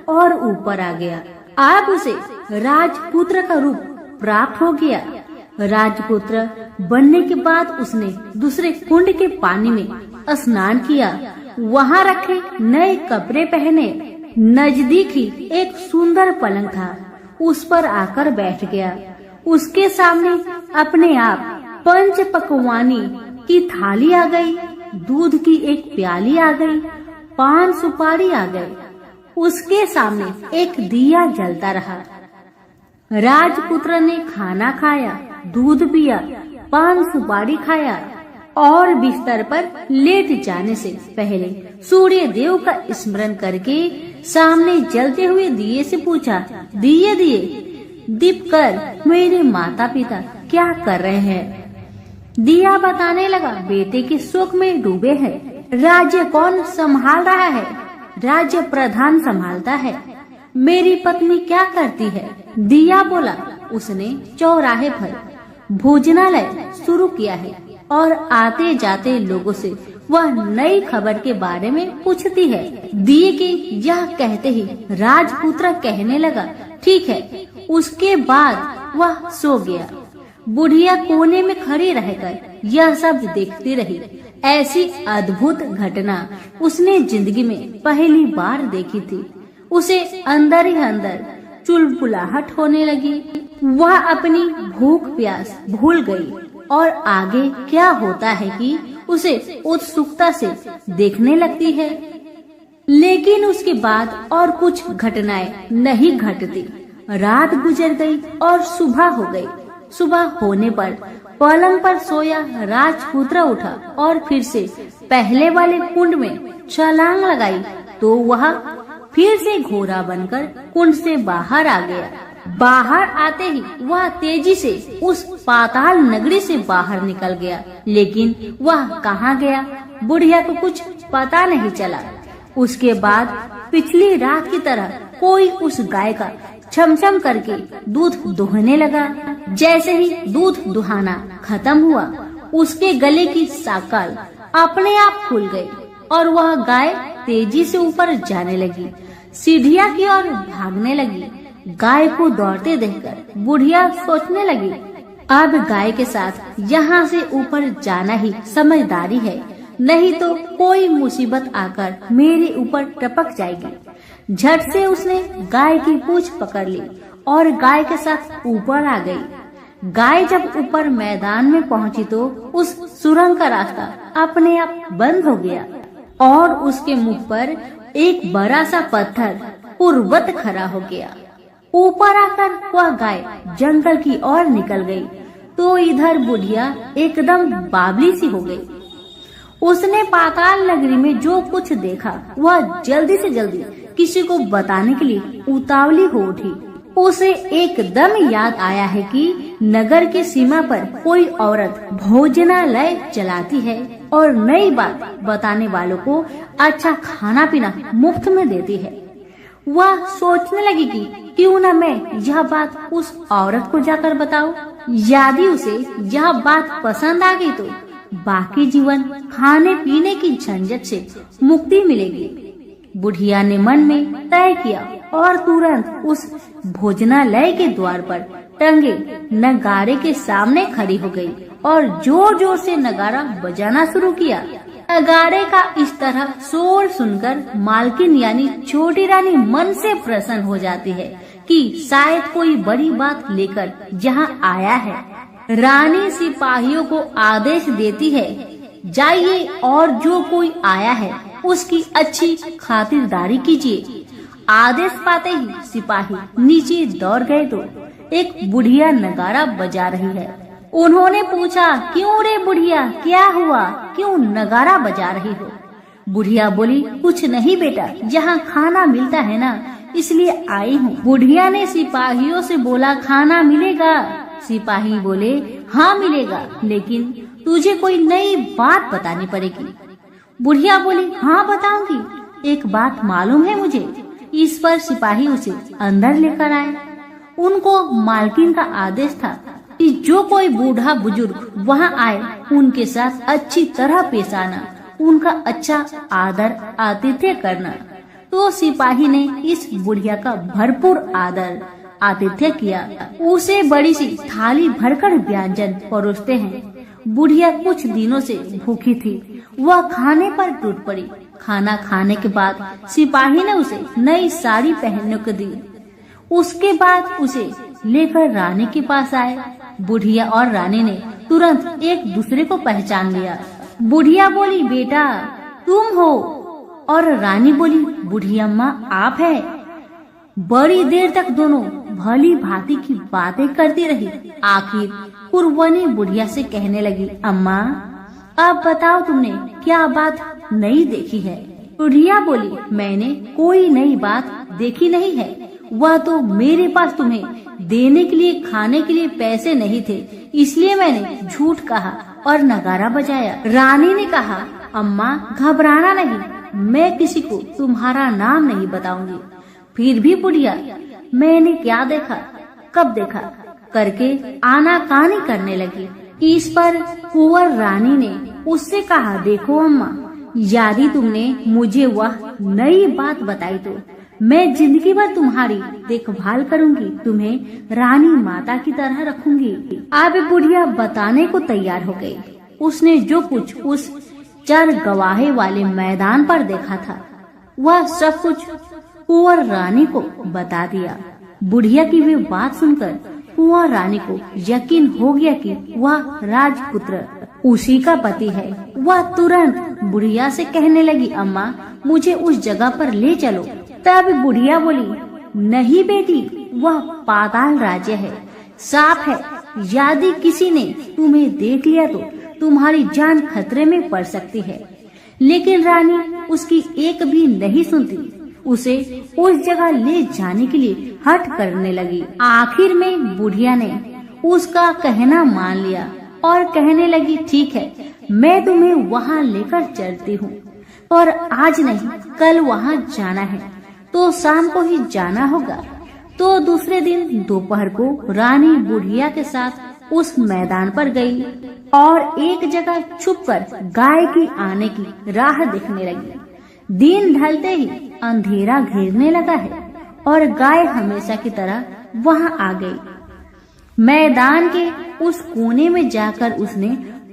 और ऊपर आ गया। अब उसे राजपुत्र का रूप प्राप्त हो गया। राजपुत्र बनने के बाद उसने दूसरे कुंड के पानी में स्नान किया। वहाँ रखे नए कपड़े पहने। नजदीक ही एक सुंदर पलंग था, उस पर आकर बैठ गया। उसके सामने अपने आप 5 पकवानी की थाली आ गई, दूध की एक प्याली आ गई, 5 सुपारी आ गए। उसके सामने एक दिया जलता रहा। राजपुत्र ने खाना खाया, दूध पिया, 5 सुपारी खाया और बिस्तर पर लेट जाने से पहले सूर्य देव का स्मरण करके सामने जलते हुए दिए से पूछा, दिए दिए दीप कर मेरे माता पिता क्या कर रहे हैं। दिया बताने लगा, बेटे के शोक में डूबे हैं। राज्य कौन संभाल रहा है? राज्य प्रधान संभालता है। मेरी पत्नी क्या करती है? दिया बोला, उसने चौराहे पर भोजनालय शुरू किया है और आते जाते लोगों से वह नई खबर के बारे में पूछती है। दिए के यह कहते ही राजपुत्र कहने लगा, ठीक है। उसके बाद वह सो गया। बुढ़िया कोने में खड़ी रहकर यह सब देखती रही। ऐसी अद्भुत घटना उसने जिंदगी में पहली बार देखी थी। उसे अंदर ही अंदर चुलबुलाहट होने लगी। वह अपनी भूख प्यास भूल गई और आगे क्या होता है कि उसे उत्सुकता से देखने लगती है। लेकिन उसके बाद और कुछ घटनाएं नहीं घटती। रात गुजर गई और सुबह हो गई। सुबह होने पर पलंग पर सोया राजपुत्र उठा और फिर से पहले वाले कुंड में छलांग लगाई तो वह फिर से घोड़ा बनकर कुंड से बाहर आ गया। बाहर आते ही वह तेजी से उस पाताल नगरी से बाहर निकल गया, लेकिन वह कहाँ गया बुढ़िया को कुछ पता नहीं चला। उसके बाद पिछली रात की तरह कोई उस गाय का छमछम करके दूध दुहने लगा। जैसे ही दूध दुहाना खत्म हुआ, उसके गले की साकल अपने आप खुल गई और वह गाय तेजी से ऊपर जाने लगी, सीढ़ियाँ की ओर भागने लगी। गाय को दौड़ते देखकर बुढ़िया सोचने लगी, अब गाय के साथ यहाँ से ऊपर जाना ही समझदारी है, नहीं तो कोई मुसीबत आकर मेरे ऊपर टपक जाएगी। झट से उसने गाय की पूंछ पकड़ ली और गाय के साथ ऊपर आ गई। गाय जब ऊपर मैदान में पहुंची तो उस सुरंग का रास्ता अपने आप बंद हो गया और उसके मुख पर एक बड़ा सा पत्थर पूर्ववत खड़ा हो गया। ऊपर आकर वह गाय जंगल की ओर निकल गई तो इधर बुढ़िया एकदम बावली सी हो गई। उसने पाताल नगरी में जो कुछ देखा वह जल्दी से जल्दी किसी को बताने के लिए उतावली हो उठी। उसे एकदम याद आया है कि नगर के सीमा पर कोई औरत भोजनालय चलाती है और नई बात बताने वालों को अच्छा खाना पीना मुफ्त में देती है। वह सोचने लगी कि क्यों न मैं यह बात उस औरत को जाकर बताऊं। यदि उसे यह बात पसंद आ गई तो बाकी जीवन खाने पीने की झंझट से मुक्ति मिलेगी। बुढ़िया ने मन में तय किया और तुरंत उस भोजनालय के द्वार पर टंगे नगाड़े के सामने खड़ी हो गई और जोर जोर से नगाड़ा बजाना शुरू किया। नगाड़े का इस तरह शोर सुनकर मालकिन यानी छोटी रानी मन से प्रसन्न हो जाती है कि शायद कोई बड़ी बात लेकर यहाँ आया है। रानी सिपाहियों को आदेश देती है, जाइए और जो कोई आया है उसकी अच्छी खातिरदारी कीजिए। आदेश पाते ही सिपाही नीचे दौड़ गए तो एक बुढ़िया नगाड़ा बजा रही है। उन्होंने पूछा, क्यों रे बुढ़िया, क्या हुआ, क्यों नगाड़ा बजा रही हो? बुढ़िया बोली, कुछ नहीं बेटा, यहाँ खाना मिलता है ना, इसलिए आई हूँ। बुढ़िया ने सिपाहियों से बोला, खाना मिलेगा? सिपाही बोले, हाँ मिलेगा, लेकिन तुझे कोई नई बात बतानी पड़ेगी। बुढ़िया बोली, हाँ बताऊंगी, एक बात मालूम है मुझे। इस पर सिपाही उसे अंदर लेकर आए। उनको मालकिन का आदेश था कि जो कोई बूढ़ा बुजुर्ग वहाँ आए उनके साथ अच्छी तरह पेश आना, उनका अच्छा आदर आतिथ्य करना। तो सिपाही ने इस बुढ़िया का भरपूर आदर आतिथ्य किया। उसे बड़ी सी थाली भरकर व्यंजन परोसते हैं। बुढ़िया कुछ दिनों से भूखी थी, वह खाने पर टूट पड़ी। खाना खाने के बाद सिपाही ने उसे नई साड़ी पहनने को दी। उसके बाद उसे लेकर रानी के पास आए। बुढ़िया और रानी ने तुरंत एक दूसरे को पहचान लिया। बुढ़िया बोली, बेटा तुम हो? और रानी बोली, बूढ़ी अम्मा आप है? बड़ी देर तक दोनों भली भांति की बातें करती रही। आखिर कुरवनी बुढ़िया से कहने लगी, अम्मा अब बताओ तुमने क्या बात नई देखी है? बुढ़िया बोली, मैंने कोई नई बात देखी नहीं है, वह तो मेरे पास तुम्हें देने के लिए खाने के लिए पैसे नहीं थे, इसलिए मैंने झूठ कहा और नगाड़ा बजाया। रानी ने कहा, अम्मा घबराना नहीं, मैं किसी को तुम्हारा नाम नहीं बताऊंगी। फिर भी बुढ़िया मैंने क्या देखा, कब देखा करके आनाकानी करने लगी। इस पर कुंवर रानी ने उससे कहा, देखो अम्मा, यदि तुमने मुझे वह नई बात बताई तो मैं जिंदगी भर तुम्हारी देखभाल करूंगी, तुम्हें रानी माता की तरह रखूंगी। अब बुढ़िया बताने को तैयार हो गई। उसने जो कुछ उस चर गवाहे वाले मैदान पर देखा था वह सब कुछ कुंवर रानी को बता दिया। बुढ़िया की वे बात सुनकर कुंवर रानी को यकीन हो गया कि वह राजपुत्र उसी का पति है। वह तुरंत बुढ़िया से कहने लगी, अम्मा मुझे उस जगह पर ले चलो। तब बुढ़िया बोली, नहीं बेटी, वह पाताल राज्य है, साफ है यदि किसी ने तुम्हें देख लिया तो तुम्हारी जान खतरे में पड़ सकती है। लेकिन रानी उसकी एक भी नहीं सुनती, उसे उस जगह ले जाने के लिए हठ करने लगी। आखिर में बुढ़िया ने उसका कहना मान लिया और कहने लगी, ठीक है, मैं तुम्हें वहाँ लेकर चलती हूँ, और आज नहीं कल वहाँ जाना है तो शाम को ही जाना होगा। तो दूसरे दिन दोपहर को रानी बुढ़िया के साथ उस मैदान पर गई और एक जगह छुपकर गाय की आने की राह देखने लगी। दिन ढलते ही अंधेरा घेरने लगा है और गाय हमेशा की तरह वहां आ गई। मैदान के उस कोने में जाकर उसने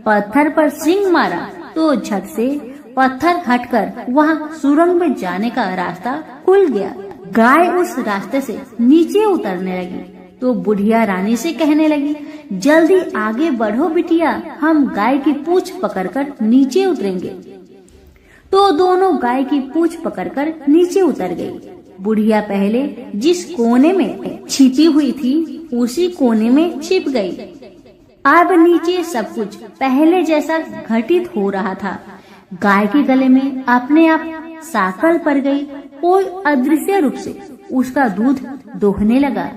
पत्थर पर सींग मारा तो झट से पत्थर हटकर वहां सुरंग में जाने का रास्ता खुल गया। गाय उस रास्ते से नीचे उतरने लगी तो बुढ़िया रानी से कहने लगी, जल्दी आगे बढ़ो बिटिया, हम गाय की पूंछ पकड़कर नीचे उतरेंगे। तो दोनों गाय की पूंछ पकड़कर नीचे उतर गई। बुढ़िया पहले जिस कोने में छिपी हुई थी उसी कोने में छिप गई। अब नीचे सब कुछ पहले जैसा घटित हो रहा था। गाय के गले में अपने आप साकल पड़ गई। कोई अदृश्य रूप से उसका दूध दोहने लगा।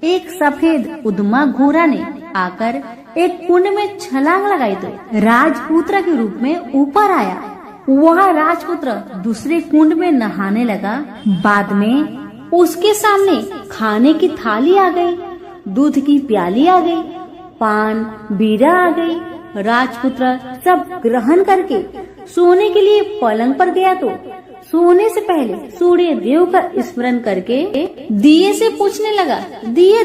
एक सफेद उद्मा घोड़ा ने आकर एक कुंड में छलांग लगाई तो राजपुत्र के रूप में ऊपर आया। वह राजपुत्र दूसरे कुंड में नहाने लगा। बाद में उसके सामने खाने की थाली आ गई, दूध की प्याली आ गई, पान बीड़ा आ गई। राजपुत्र सब ग्रहण करके सोने के लिए पलंग पर गया तो सोने से पहले सूर्य देव का स्मरण करके दिए से पूछने लगा, दिए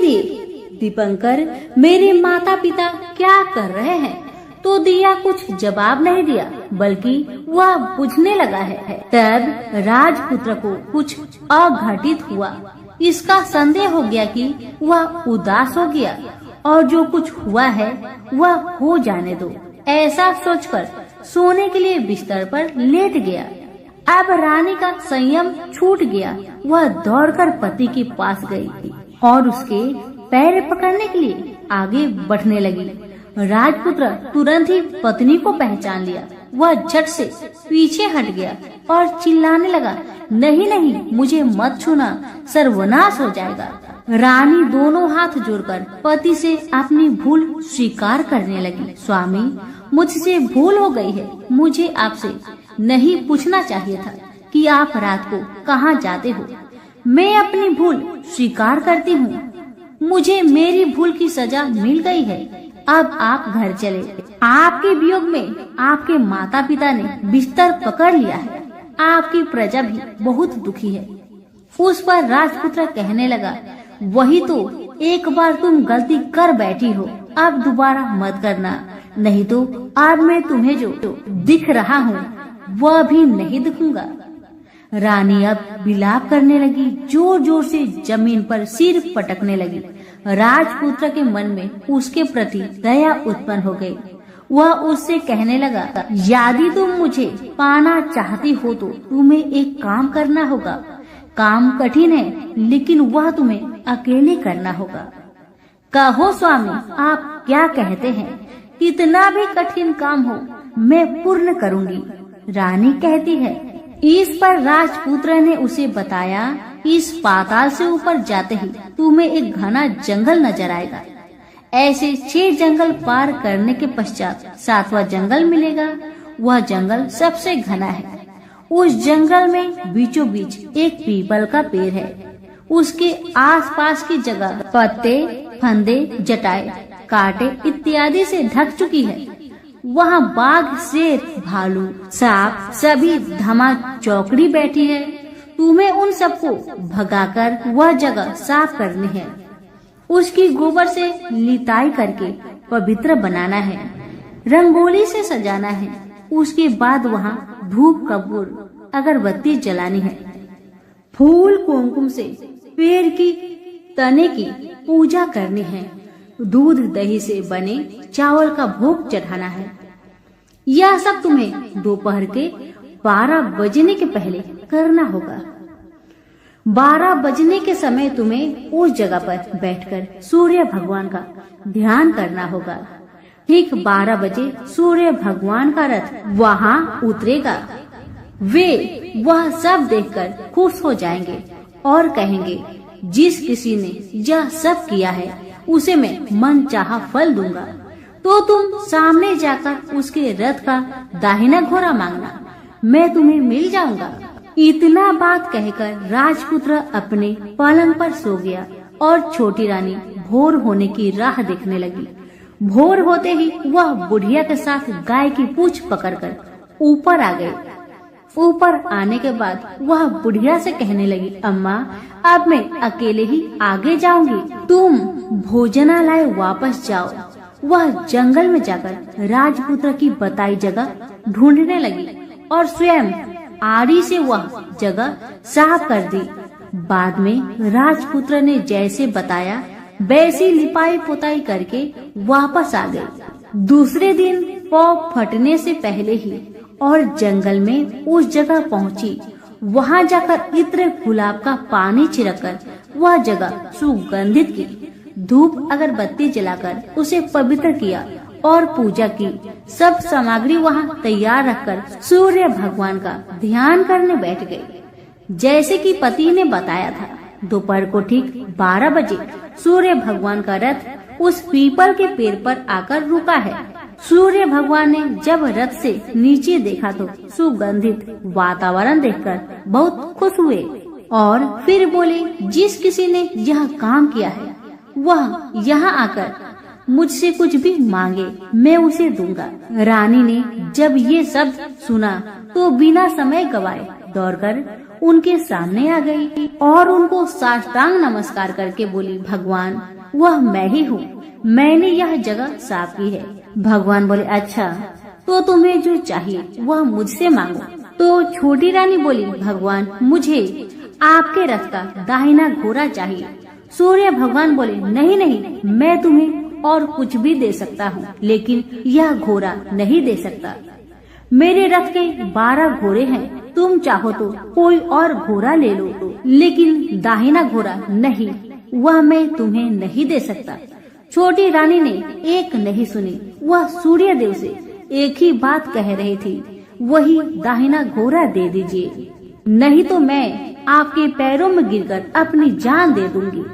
दीपंकर, मेरे माता पिता क्या कर रहे हैं? तो दिया कुछ जवाब नहीं दिया, बल्कि वह बुझने लगा है। तब राजपुत्र को कुछ अघटित हुआ। इसका संदेह हो गया कि वह उदास हो गया और जो कुछ हुआ है वह हो जाने दो। ऐसा सोचकर सोने के लिए बिस्तर पर लेट गया। अब रानी का संयम छूट गया। वह दौड़कर पति के पास गई और उसके पैर पकड़ने के लिए आगे बढ़ने लगी। राजपुत्र तुरंत ही पत्नी को पहचान लिया। वह झट से पीछे हट गया और चिल्लाने लगा, नहीं नहीं, मुझे मत छूना, सर्वनाश हो जाएगा। रानी दोनों हाथ जोड़कर पति से अपनी भूल स्वीकार करने लगी। स्वामी, मुझसे भूल हो गई है। मुझे आपसे नहीं पूछना चाहिए था कि आप रात को कहाँ जाते हो। मैं अपनी भूल स्वीकार करती हूँ। मुझे मेरी भूल की सजा मिल गई है। अब आप घर चले। आपके वियोग में आपके माता पिता ने बिस्तर पकड़ लिया है। आपकी प्रजा भी बहुत दुखी है। उस पर राजपुत्र कहने लगा, वही तो, एक बार तुम गलती कर बैठी हो, अब दोबारा मत करना, नहीं तो अब मैं तुम्हें जो दिख रहा हूँ वह भी नहीं दिखूंगा। रानी अब विलाप करने लगी, जोर जोर से जमीन पर सिर पटकने लगी। राजपुत्र के मन में उसके प्रति दया उत्पन्न हो गई। वह उससे कहने लगा, यदि तुम मुझे पाना चाहती हो तो तुम्हें एक काम करना होगा। काम कठिन है, लेकिन वह तुम्हें अकेले करना होगा। कहो स्वामी, आप क्या कहते हैं? कितना भी कठिन काम हो मैं पूर्ण करूंगी। रानी कहती है। इस पर राजपुत्र ने उसे बताया, इस पाताल से ऊपर जाते ही तुम्हें एक घना जंगल नजर आएगा। ऐसे 6 जंगल पार करने के पश्चात 7वां जंगल मिलेगा। वह जंगल सबसे घना है। उस जंगल में बीचों बीच एक पीपल का पेड़ है। उसके आसपास की जगह पत्ते, फंदे, जटाई, कांटे इत्यादि से ढक चुकी है। वहाँ बाघ, शेर, भालू, सांप सभी धमा चौकड़ी बैठी है। तुम्हें उन सबको भगाकर वह जगह साफ करनी है। उसकी गोबर से लिताई करके पवित्र बनाना है। रंगोली से सजाना है। उसके बाद वहाँ धूप, कपूर, अगरबत्ती जलानी है। फूल कुमकुम से पेड़ की तने की पूजा करनी है। दूध दही से बने चावल का भोग चढ़ाना है। यह सब तुम्हें दोपहर के 12 बजने के पहले करना होगा। 12 बजने के समय तुम्हें उस जगह पर बैठकर सूर्य भगवान का ध्यान करना होगा। ठीक 12 बजे सूर्य भगवान का रथ वहाँ उतरेगा। वे वह सब देखकर खुश हो जाएंगे और कहेंगे, जिस किसी ने यह सब किया है उसे मैं मनचाहा फल दूंगा। तो तुम सामने जाकर उसके रथ का दाहिना घोड़ा मांगना, मैं तुम्हें मिल जाऊंगा। इतना बात कहकर राजपुत्र अपने पलंग पर सो गया और छोटी रानी भोर होने की राह देखने लगी। भोर होते ही वह बुढ़िया के साथ गाय की पूंछ पकड़कर ऊपर आ गई। ऊपर आने के बाद वह बुढ़िया से कहने लगी, अम्मा अब मैं अकेले ही आगे जाऊंगी, तुम भोजनालय वापस जाओ। वह जंगल में जाकर राजपुत्र की बताई जगह ढूंढने लगी और स्वयं आरी से वह जगह साफ कर दी। बाद में राजपुत्र ने जैसे बताया वैसी लिपाई पुताई करके वापस आ गई। दूसरे दिन पौ फटने से पहले ही और जंगल में उस जगह पहुंची। वहां जाकर इत्र गुलाब का पानी छिड़ककर वह जगह सुगंधित की। धूप अगरबत्ती जलाकर उसे पवित्र किया और पूजा की। सब सामग्री वहां तैयार रखकर सूर्य भगवान का ध्यान करने बैठ गई। जैसे कि पति ने बताया था, दोपहर को ठीक 12 बजे सूर्य भगवान का रथ उस पीपल के पेड़ पर आकर रुका है। सूर्य भगवान ने जब रथ से नीचे देखा तो सुगंधित वातावरण देखकर बहुत खुश हुए और फिर बोले, जिस किसी ने यह काम किया है वह यहाँ आकर मुझसे कुछ भी मांगे, मैं उसे दूंगा। रानी ने जब ये सब सुना तो बिना समय गवाए दौड़कर उनके सामने आ गई और उनको साष्टांग नमस्कार करके बोली, भगवान वह मैं ही हूँ, मैंने यह जगह साफ की है। भगवान बोले, अच्छा तो तुम्हें जो चाहिए वह मुझसे मांगो। तो छोटी रानी बोली, भगवान मुझे आपके रथ का दाहिना घोड़ा चाहिए। सूर्य भगवान बोले, नहीं नहीं, मैं तुम्हें और कुछ भी दे सकता हूँ, लेकिन यह घोड़ा नहीं दे सकता। मेरे रथ के 12 घोड़े हैं, तुम चाहो तो कोई और घोड़ा ले लो, लेकिन दाहिना घोड़ा नहीं, वह मैं तुम्हें नहीं दे सकता। छोटी रानी ने एक नहीं सुनी, वह सूर्य देव से एक ही बात कह रही थी, वही दाहिना घोड़ा दे दीजिए, नहीं तो मैं आपके पैरों में गिरकर अपनी जान दे दूंगी।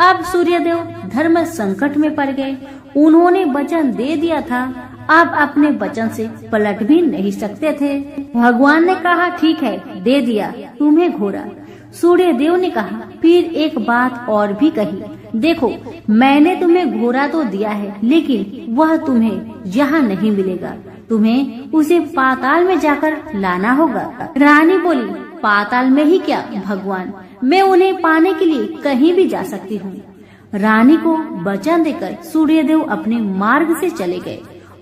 अब सूर्यदेव धर्म संकट में पड़ गए। उन्होंने वचन दे दिया था, अब अपने वचन से पलट भी नहीं सकते थे। भगवान ने कहा, ठीक है, दे दिया तुम्हें घोड़ा। सूर्यदेव ने कहा, फिर एक बात और भी कही, देखो मैंने तुम्हें घोड़ा तो दिया है, लेकिन वह तुम्हें यहाँ नहीं मिलेगा, तुम्हें उसे पाताल में जाकर लाना होगा। रानी बोली, पाताल में ही क्या भगवान, मैं उन्हें पाने के लिए कहीं भी जा सकती हूँ। रानी को वचन देकर सूर्यदेव अपने मार्ग से चले गए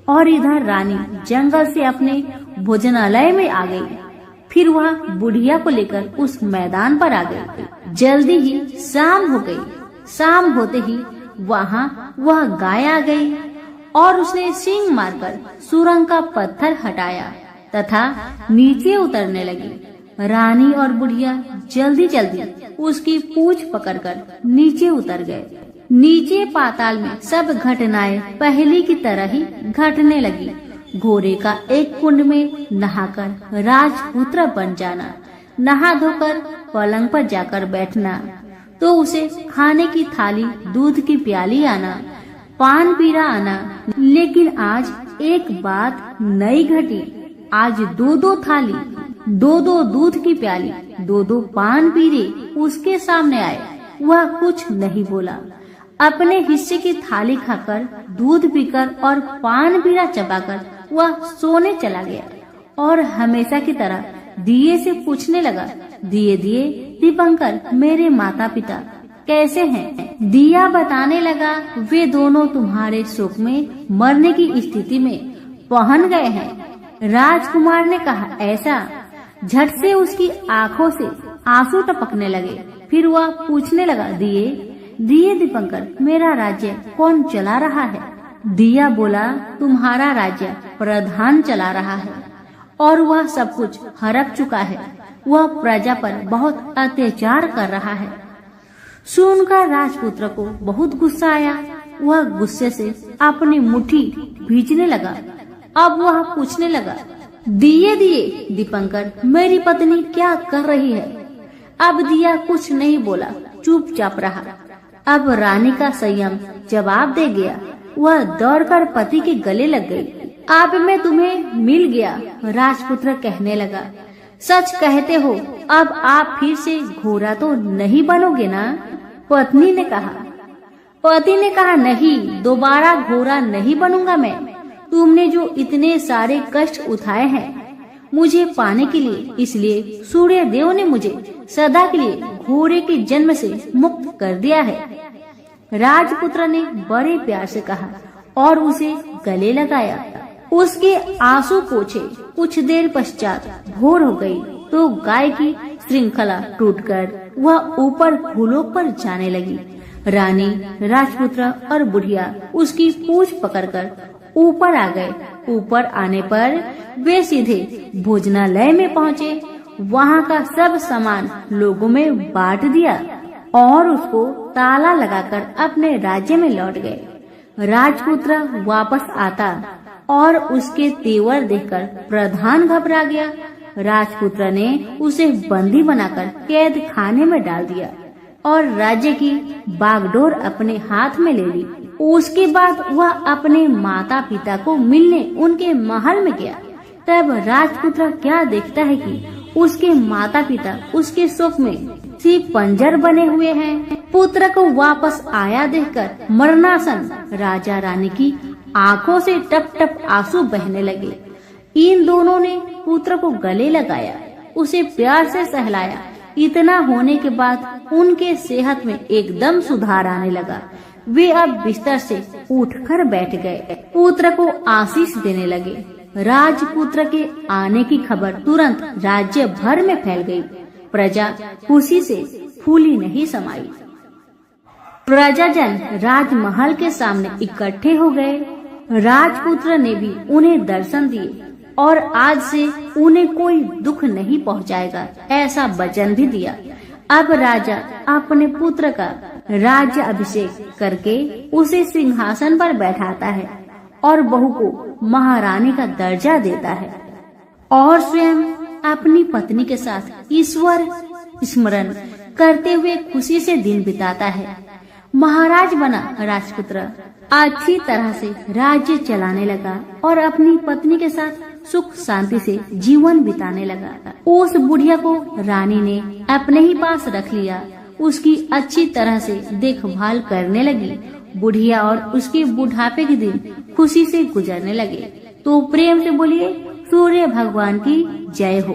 और इधर रानी जंगल से अपने भोजनालय में आ गई। फिर वह बुढ़िया को लेकर उस मैदान पर आ गई। जल्दी ही शाम हो गई। शाम होते ही वहाँ वह गाय आ गई और उसने सींग मारकर सुरंग का पत्थर हटाया तथा नीचे उतरने लगी। रानी और बुढ़िया जल्दी जल्दी उसकी पूंछ पकड़कर नीचे उतर गए। नीचे पाताल में सब घटनाएं पहले की तरह ही घटने लगी। घोड़े का एक कुंड में नहाकर राजपुत्र बन जाना, नहा धोकर पलंग पर जाकर बैठना, तो उसे खाने की थाली, दूध की प्याली आना, पान पीरा आना। लेकिन आज एक बात नई घटी। आज 2-2 थाली, 2-2 दूध की प्याली, 2-2 पान पीरे उसके सामने आए। वह कुछ नहीं बोला। अपने हिस्से की थाली खाकर, दूध पीकर और पान पीरा चबाकर वह सोने चला गया और हमेशा की तरह दिए से पूछने लगा, दिए दिए दीपंकर, मेरे माता पिता कैसे हैं? दिया बताने लगा, वे दोनों तुम्हारे शोक में मरने की स्थिति में पहुंच गए हैं। राजकुमार ने कहा, ऐसा? झट से उसकी आंखों से आंसू टपकने लगे। फिर वह पूछने लगा, दिए दिए दीपंकर, मेरा राज्य कौन चला रहा है? दिया बोला, तुम्हारा राज्य प्रधान चला रहा है और वह सब कुछ हड़प चुका है। वह प्रजा पर बहुत अत्याचार कर रहा है। सुनकर राजपुत्र को बहुत गुस्सा आया। वह गुस्से से अपनी मुट्ठी भींचने लगा। अब वह पूछने लगा, दिए दिए दीपंकर, मेरी पत्नी क्या कर रही है? अब दिया कुछ नहीं बोला, चुपचाप रहा। अब रानी का संयम जवाब दे गया। वह दौड़कर पति के गले लग गई। अब मैं तुम्हें मिल गया, राजपुत्र कहने लगा। सच कहते हो, अब आप फिर से घोड़ा तो नहीं बनोगे ना? पत्नी ने कहा। पति ने कहा, नहीं, दोबारा घोड़ा नहीं बनूंगा मैं। तुमने जो इतने सारे कष्ट उठाए हैं मुझे पाने के लिए, इसलिए सूर्य देव ने मुझे सदा के लिए घोड़े के जन्म से मुक्त कर दिया है। राजपुत्र ने बड़े प्यार से कहा और उसे गले लगाया। उसके आंसू पोंछे। कुछ देर पश्चात भोर हो गई तो गाय की श्रृंखला टूटकर वह ऊपर फूलों पर जाने लगी। रानी, राजपुत्र और बुढ़िया उसकी पूंछ पकड़कर ऊपर आ गए। ऊपर आने पर वे सीधे भोजनालय में पहुँचे। वहाँ का सब सामान लोगों में बांट दिया और उसको ताला लगाकर अपने राज्य में लौट गए। राजपुत्र वापस आता और उसके तेवर देखकर प्रधान घबरा गया। राजपुत्र ने उसे बंदी बनाकर कैद खाने में डाल दिया और राज्य की बागडोर अपने हाथ में ले ली। उसके बाद वह अपने माता पिता को मिलने उनके महल में गया। तब राजपुत्र क्या देखता है कि उसके माता पिता उसके शोक में सिर्फ पंजर बने हुए हैं। पुत्र को वापस आया देखकर मरणासन राजा रानी की आंखों से टप टप आंसू बहने लगे। इन दोनों ने पुत्र को गले लगाया, उसे प्यार से सहलाया। इतना होने के बाद उनके सेहत में एकदम सुधार आने लगा। वे अब बिस्तर से उठकर बैठ गए। पुत्र को आशीष देने लगे। राजपुत्र के आने की खबर तुरंत राज्य भर में फैल गई। प्रजा खुशी से फूली नहीं समाई। प्रजाजन राजमहल के सामने इकट्ठे हो गए। राजपुत्र ने भी उन्हें दर्शन दिए और आज से उन्हें कोई दुख नहीं पहुंचाएगा, ऐसा वचन भी दिया। अब राजा अपने पुत्र का राज्य अभिषेक करके उसे सिंहासन पर बैठाता है और बहू को महारानी का दर्जा देता है और स्वयं अपनी पत्नी के साथ ईश्वर स्मरण करते हुए खुशी से दिन बिताता है। महाराज बना राजपुत्र अच्छी तरह से राज्य चलाने लगा और अपनी पत्नी के साथ सुख शांति से जीवन बिताने लगा। उस बुढ़िया को रानी ने अपने ही पास रख लिया। उसकी अच्छी तरह से देखभाल करने लगी। बुढ़िया और उसके बुढ़ापे के दिन खुशी से गुजरने लगे। तो प्रेम से बोलिए, सूर्य भगवान की जय हो।